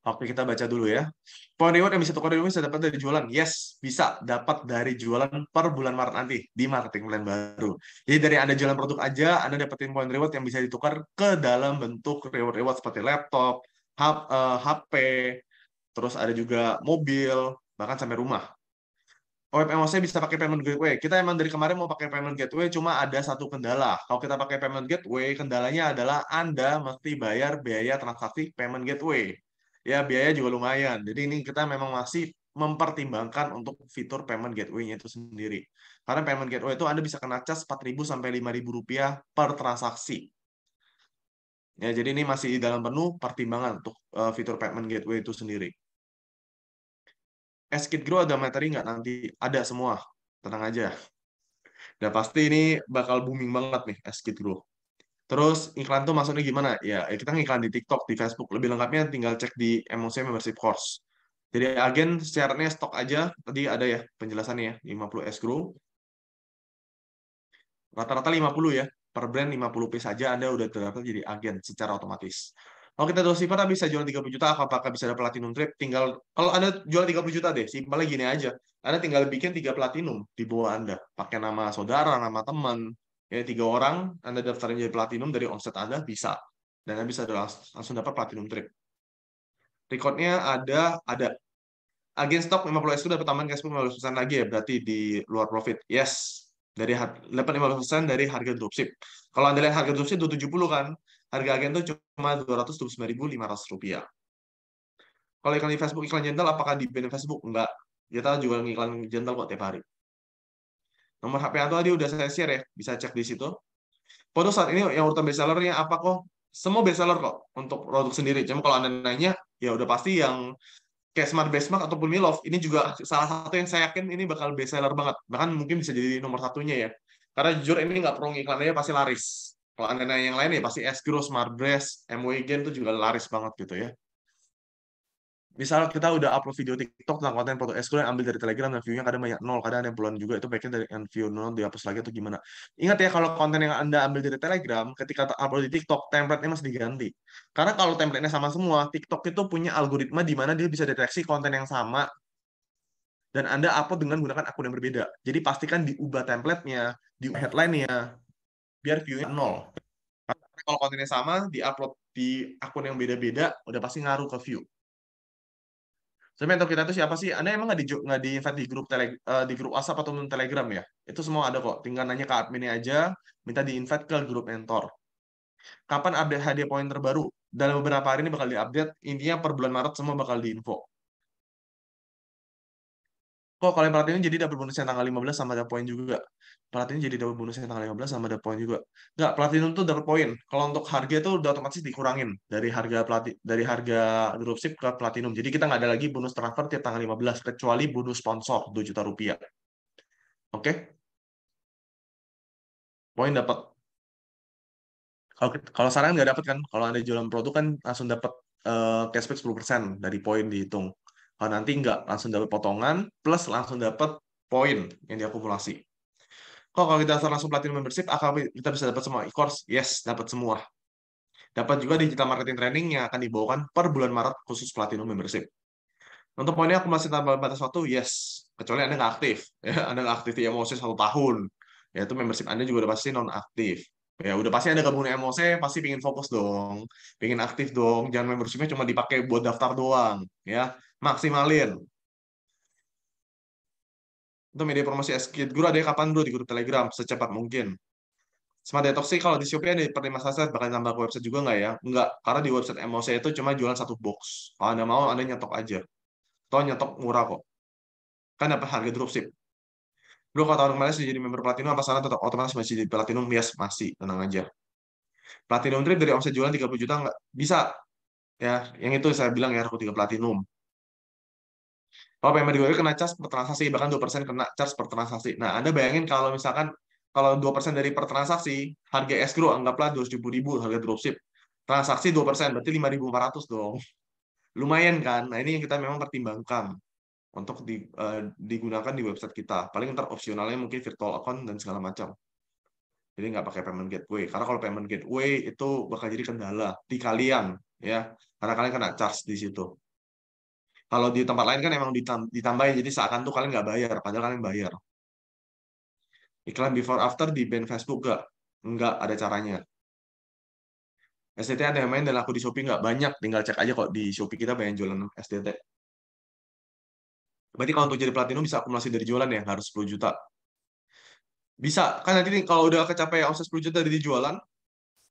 Oke, kita baca dulu ya. Poin reward yang bisa tukar reward bisa dapat dari jualan. Yes, bisa dapat dari jualan per bulan Maret nanti di marketing plan baru. Jadi dari Anda jualan produk aja, Anda dapetin poin reward yang bisa ditukar ke dalam bentuk reward-reward seperti laptop, HP, terus ada juga mobil, bahkan sampai rumah. Web MOC bisa pakai payment gateway. Kita emang dari kemarin mau pakai payment gateway, cuma ada satu kendala. Kalau kita pakai payment gateway, kendalanya adalah Anda mesti bayar biaya transaksi payment gateway. Ya, biaya juga lumayan. Jadi ini kita memang masih mempertimbangkan untuk fitur payment gateway-nya itu sendiri. Karena payment gateway itu Anda bisa kena cas 4.000 sampai 5.000 rupiah per transaksi. Ya, jadi ini masih dalam penuh pertimbangan untuk fitur payment gateway itu sendiri. Skid Grow ada materi nggak nanti? Ada semua. Tenang aja. Udah pasti ini bakal booming banget nih Skid Grow. Terus iklan tuh maksudnya gimana? Ya, kita ngiklan di TikTok, di Facebook. Lebih lengkapnya tinggal cek di MOC Membership Course. Jadi agen syaratnya stok aja. Tadi ada ya penjelasannya ya. 50 escrow. Rata-rata 50 ya. Per brand 50 piece saja Anda udah terdaftar jadi agen secara otomatis. Kalau kita jual silver bisa jual 30 juta, apakah bisa ada platinum trip? Tinggal, kalau Anda jual 30 juta deh, simpelnya gini aja. Anda tinggal bikin 3 platinum di bawah Anda. Pakai nama saudara, nama teman. Ya, 3 orang, Anda daftarin jadi platinum dari omset Anda, bisa. Dan Anda bisa langsung dapat platinum trip. Recordnya ada. Agen stok 50 SQ dapat tambahan cashback 15% lagi ya, berarti di luar profit. Yes. Dapat 15% dari harga dropship. Kalau Anda lihat harga dropship 270 kan, harga agen itu cuma 229.500 rupiah. Kalau iklan di Facebook, iklan jentel, apakah di band Facebook? Enggak. Kita juga ngiklan jentel kok tiap hari. Nomor HP Anto tadi udah saya share ya, bisa cek di situ. Produk saat ini yang urutan bestsellernya apa kok? Semua bestseller kok untuk produk sendiri. Cuma kalau Anda nanya, ya udah pasti yang kayak Smart Bestmark ataupun Milov, ini juga salah satu yang saya yakin ini bakal bestseller banget. Bahkan mungkin bisa jadi nomor satunya ya. Karena jujur ini nggak perlu iklannya pasti laris. Kalau Anda nanya yang lain ya pasti Escrow, Smart Breast, MWGen itu juga laris banget gitu ya. Misal kita udah upload video TikTok tentang konten produk Escrow yang ambil dari Telegram dan view-nya kadang banyak nol, kadang ada yang puluhan juga, itu baiknya dari yang view nol dihapus lagi atau gimana. Ingat ya, kalau konten yang Anda ambil dari Telegram, ketika upload di TikTok, template-nya masih diganti. Karena kalau template-nya sama semua, TikTok itu punya algoritma di mana dia bisa deteksi konten yang sama, dan Anda upload dengan menggunakan akun yang berbeda. Jadi pastikan diubah template-nya, diubah headline-nya, biar view-nya nol. Karena kalau kontennya sama, di-upload di akun yang beda-beda, udah pasti ngaruh ke view. Tapi mentor kita itu siapa sih? Anda emang nggak di-invite di grup di grup WhatsApp atau Telegram ya? Itu semua ada kok. Tinggal nanya ke adminnya aja, minta di-invite ke grup mentor. Kapan update hadiah poin terbaru? Dalam beberapa hari ini bakal di-update. Intinya per bulan Maret semua bakal di-info. Kok kalau yang platinum jadi double bonus yang tanggal 15 sama ada poin juga. Platinum jadi double bonus yang tanggal 15 sama ada poin juga. Nggak, platinum tuh dapat poin. Kalau untuk harga itu udah otomatis dikurangin dari harga dropship ke platinum. Jadi kita nggak ada lagi bonus transfer tiap tanggal 15 kecuali bonus sponsor 2 juta rupiah. Oke? Poin dapat. Kalau saran nggak dapat kan? Kalau Anda jualan produk kan langsung dapat cashback 10% dari poin dihitung. Kalau nanti nggak, langsung dapat potongan, plus langsung dapat poin yang diakumulasi. Kalau kita langsung platinum membership, kita bisa dapat semua e-course? Yes, dapat semua. Dapat juga digital marketing training yang akan dibawakan per bulan Maret khusus platinum membership. Untuk poinnya aku masih tambah batas waktu? Yes. Kecuali Anda nggak aktif. Ya, Anda nggak aktif di MOC 1 tahun. Ya, itu membership Anda juga udah pasti non-aktif. Ya, udah pasti Anda gabung di MOC, pasti pengen fokus dong. Pengen aktif dong. Jangan membershipnya cuma dipakai buat daftar doang. Ya, maksimalin. Untuk media promosi Skid Grow ada kapan bro di grup Telegram? Secepat mungkin. Smart Detox sih kalau di Shopee ada per 5 saset, bakal tambah ke website juga nggak ya? Nggak, karena di website MOC itu cuma jualan 1 box. Kalau Anda mau, Anda nyetok aja. Toh nyetok murah kok. Kan dapat harga dropship. Bro, kalau tahun kemarin jadi member Platinum, apa sana tetap otomatis masih jadi Platinum? Yes, masih. Tenang aja. Platinum Trip dari omset jualan 30 juta nggak? Bisa. Ya, yang itu saya bilang ya, aku 3 Platinum. Kalau payment giveaway kena charge per transaksi, bahkan 2% kena charge per transaksi. Nah, Anda bayangin kalau misalkan kalau 2% dari per transaksi, harga escrow anggaplah 270.000 harga dropship. Transaksi 2%, berarti 5.400 dong. Lumayan kan? Nah, ini yang kita memang pertimbangkan untuk digunakan di website kita. Paling ntar opsionalnya mungkin virtual account dan segala macam. Jadi nggak pakai payment gateway. Karena kalau payment gateway itu bakal jadi kendala di kalian, ya. Karena kalian kena charge di situ. Kalau di tempat lain kan emang ditambahin, jadi seakan tuh kalian nggak bayar, padahal kalian bayar. Iklan before after di ban Facebook nggak? Nggak ada caranya. STT ada yang main dan laku di Shopee nggak? Banyak, tinggal cek aja kok di Shopee kita banyak jualan STT. Berarti kalau untuk jadi platinum bisa akumulasi dari jualan ya, harus 10 juta. Bisa, kan nanti nih, kalau udah kecapai omset 10 juta dari jualan,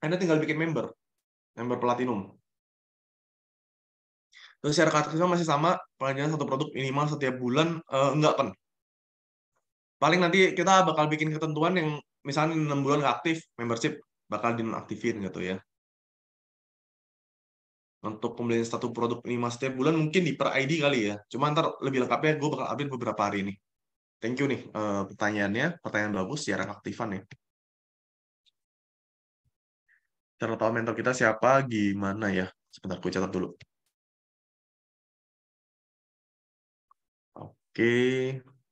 Anda tinggal bikin member platinum. Terus syarat aktifnya masih sama, pengajuan satu produk minimal setiap bulan, enggak kan? Paling nanti kita bakal bikin ketentuan yang misalnya 6 bulan nggak aktif, membership bakal dinonaktifin gitu ya. Untuk pembelian satu produk minimal setiap bulan mungkin di per ID kali ya. Cuma ntar lebih lengkapnya gue bakal update beberapa hari ini. Thank you nih pertanyaannya, pertanyaan bagus, syarat aktifan ya. Cara tahu mentor kita siapa, gimana ya? Sebentar, gue catat dulu. Oke,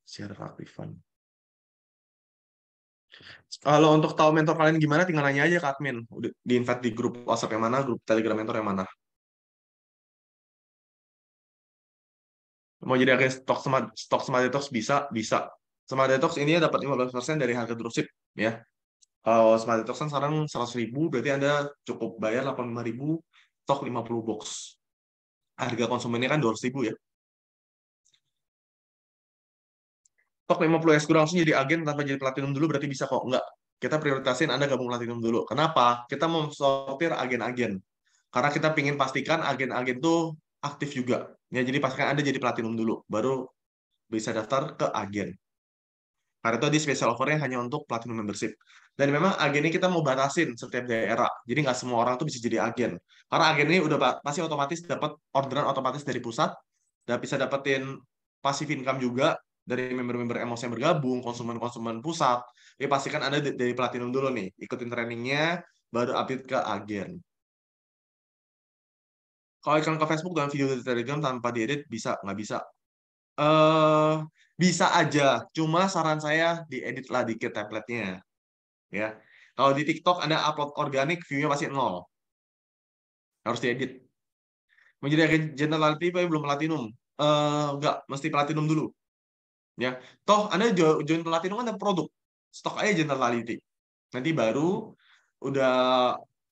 syarat aktifan. Kalau untuk tahu mentor kalian gimana, tinggal nanya aja ke admin. Udah di-invite di grup WhatsApp yang mana, grup Telegram mentor yang mana. Mau jadi agen stok Smart Detox bisa. Smart Detox ini dapat 15% dari harga dropship ya. Kalau Smart Detox kan sekarang 100.000, berarti Anda cukup bayar 85.000, stok 50 box. Harga konsumennya kan 200.000 ya. Stok 50 escrow langsung jadi agen tanpa jadi platinum dulu berarti bisa kok. Enggak. Kita prioritasin Anda gabung platinum dulu. Kenapa? Kita mau sortir agen-agen. Karena kita ingin pastikan agen-agen tuh aktif juga. Ya, jadi pastikan Anda jadi platinum dulu, baru bisa daftar ke agen. Karena itu di special offer-nya hanya untuk platinum membership. Dan memang agen ini kita mau batasin setiap daerah. Jadi nggak semua orang tuh bisa jadi agen. Karena agen ini udah pasti otomatis dapat orderan otomatis dari pusat, dan bisa dapetin passive income juga dari member-member emosi yang bergabung, konsumen-konsumen pusat. Ya pastikan Anda dari platinum dulu nih, ikutin trainingnya, baru update ke agen. Kalau iklan ke Facebook dan video dari Telegram tanpa diedit bisa, nggak bisa? eh Bisa aja, cuma saran saya diedit lah dikit template-nya. Ya, kalau di TikTok Anda upload organik, view-nya pasti nol. Harus diedit. Mau jadi agen generality tapi belum platinum. Nggak, mesti platinum dulu. Ya, toh Anda join platinum kan ada produk. Stok aja generality. Nanti baru udah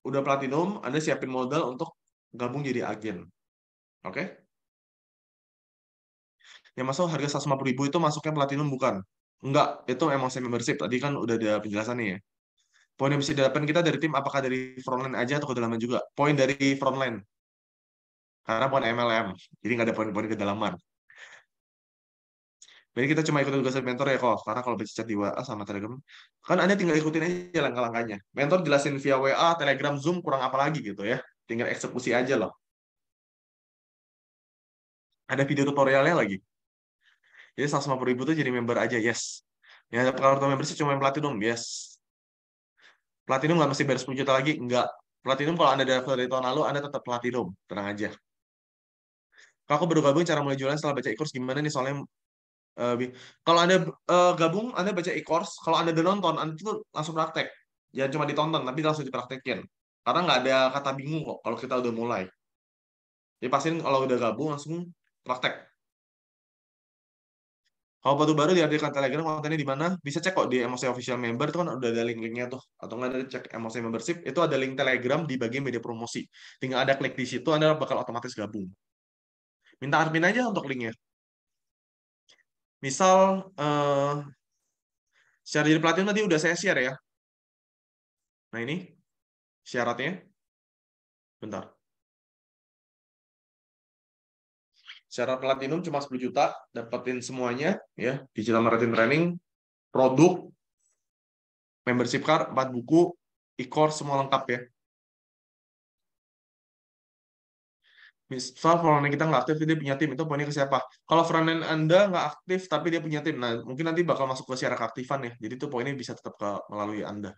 udah platinum, Anda siapin modal untuk gabung jadi agen. Oke? Yang masuk harga 150.000 itu masuknya platinum bukan? Enggak, itu emang saya membership. Tadi kan udah ada penjelasannya ya. Poin yang bisa didapatkan kita dari tim, apakah dari frontline aja atau kedalaman juga? Poin dari frontline. Karena poin MLM. Jadi nggak ada poin-poin kedalaman. Jadi kita cuma ikutin tugas dari mentor ya kok. Karena kalau baca chat di WA sama Telegram, kan Anda tinggal ikutin aja langkah-langkahnya. Mentor jelasin via WA, Telegram, Zoom, kurang apa lagi gitu ya. Tinggal eksekusi aja loh. Ada video tutorialnya lagi. Jadi 150.000 tuh jadi member aja, yes. Ya, kalau membership cuma yang platinum, yes. Platinum nggak mesti bayar 10 juta lagi, enggak. Platinum kalau Anda daftar dari tahun lalu, Anda tetap platinum, tenang aja. Kalau aku baru gabung, cara mulai jualan setelah baca e-course gimana nih? Soalnya kalau Anda gabung, Anda baca e-course, kalau Anda udah nonton, Anda tuh langsung praktek. Jangan cuma ditonton, tapi langsung dipraktekin. Karena nggak ada kata bingung kok kalau kita udah mulai. Jadi pastiin kalau udah gabung langsung praktek. Kalau baru-baru dihadirkan Telegram kontennya di mana? Bisa cek kok di Emosi Official Member itu kan udah ada link-linknya tuh. Atau nggak ada cek Emosi Membership itu ada link Telegram di bagian media promosi. Tinggal ada klik di situ, Anda bakal otomatis gabung. Minta admin aja untuk linknya. Misal syarat jadi platinum tadi udah saya share ya. Nah ini syaratnya. Bentar. Syarat platinum cuma 10 juta, dapetin semuanya ya, digital marketing training, produk, membership card, 4 buku, e-course semua lengkap ya. Misal frontend kita nggak aktif, dia punya tim, itu poinnya ke siapa? Kalau frontend Anda nggak aktif, tapi dia punya tim, nah mungkin nanti bakal masuk ke syarat keaktifan ya. Jadi itu poinnya bisa tetap melalui Anda.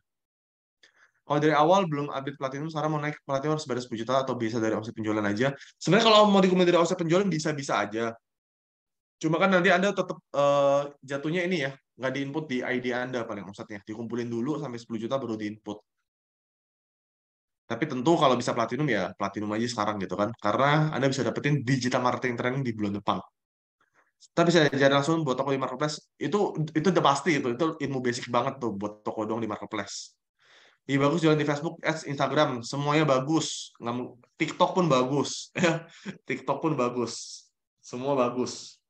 Kalau dari awal belum update Platinum, sekarang mau naik Platinum harus bayar 10 juta atau bisa dari omset penjualan aja. Sebenarnya kalau mau dikumpulin dari omset penjualan bisa-bisa aja. Cuma kan nanti Anda tetap jatuhnya ini ya, nggak diinput di ID Anda paling omsetnya. Dikumpulin dulu sampai 10 juta baru diinput. Tapi tentu kalau bisa Platinum ya Platinum aja sekarang gitu kan. Karena Anda bisa dapetin digital marketing training di bulan depan. Tapi saya ajarin langsung buat toko di marketplace itu udah pasti itu ilmu basic banget tuh buat toko dong di marketplace. Iya bagus jualan di Facebook, Ads, Instagram, semuanya bagus. TikTok pun bagus, TikTok pun bagus, semua bagus.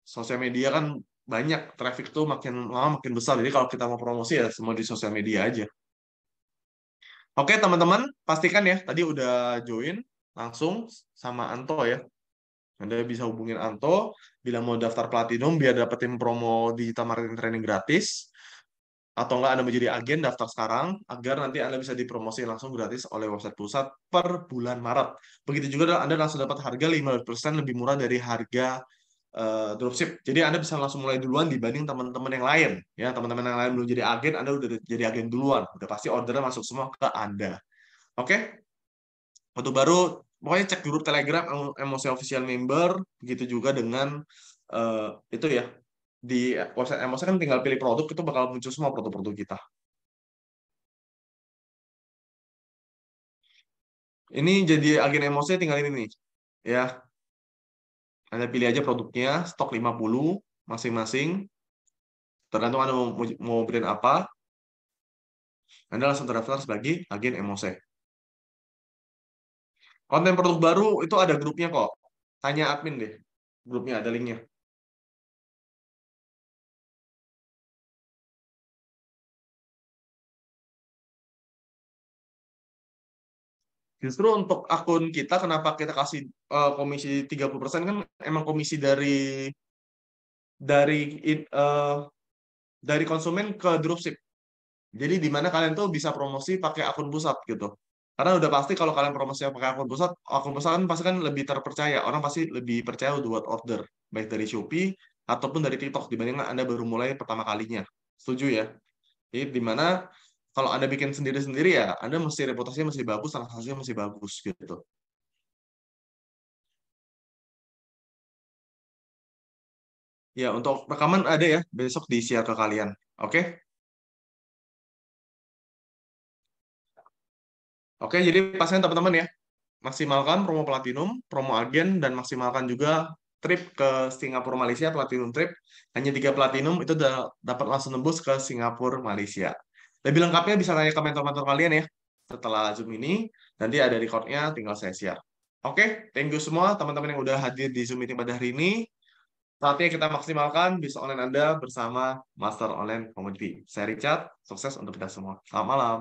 Sosial media kan banyak, traffic tuh makin lama makin besar. Jadi kalau kita mau promosi ya semua di sosial media aja. Oke teman-teman, pastikan ya tadi udah join langsung sama Anto ya. Anda bisa hubungin Anto bila mau daftar Platinum biar dapetin promo digital marketing training gratis. Atau enggak Anda menjadi agen, daftar sekarang agar nanti Anda bisa dipromosi langsung gratis oleh website pusat per bulan Maret. Begitu juga Anda langsung dapat harga 15% lebih murah dari harga dropship. Jadi Anda bisa langsung mulai duluan dibanding teman-teman yang lain. Ya, teman-teman yang lain belum jadi agen, Anda udah jadi agen duluan. Udah pasti ordernya masuk semua ke Anda. Oke? Untuk baru, pokoknya cek grup Telegram Emosi Official Member, begitu juga dengan itu ya, di website Emosi kan tinggal pilih produk, itu bakal muncul semua produk-produk kita. Ini jadi agen Emosi tinggal ini nih. Ya, Anda pilih aja produknya, stok 50 masing-masing. Tergantung Anda mau brand apa, Anda langsung terdaftar sebagai agen Emosi. Konten produk baru itu ada grupnya kok. Tanya admin deh. Grupnya ada linknya. Justru untuk akun kita, kenapa kita kasih komisi 30% kan emang komisi dari eh, dari konsumen ke dropship. Jadi di mana kalian tuh bisa promosi pakai akun pusat gitu. Karena udah pasti kalau kalian promosi pakai akun pusat kan pasti kan lebih terpercaya. Orang pasti lebih percaya buat order, baik dari Shopee ataupun dari TikTok dibandingkan Anda baru mulai pertama kalinya. Setuju ya? Jadi di mana kalau Anda bikin sendiri-sendiri ya, Anda mesti reputasinya masih bagus, transaksinya masih bagus gitu. Ya, untuk rekaman ada ya, besok di-share ke kalian. Oke? Oke, jadi pastikan teman-teman ya, maksimalkan promo Platinum, promo agen, dan maksimalkan juga trip ke Singapura, Malaysia, Platinum trip. Hanya 3 Platinum, itu udah dapat langsung nembus ke Singapura, Malaysia. Lebih lengkapnya bisa tanya ke mentor-mentor kalian ya, setelah Zoom ini. Nanti ada recordnya, tinggal saya share. Oke, thank you semua teman-teman yang udah hadir di Zoom meeting pada hari ini. Saatnya kita maksimalkan bisnis online Anda bersama Master Online Community. Saya Richard, sukses untuk kita semua. Selamat malam.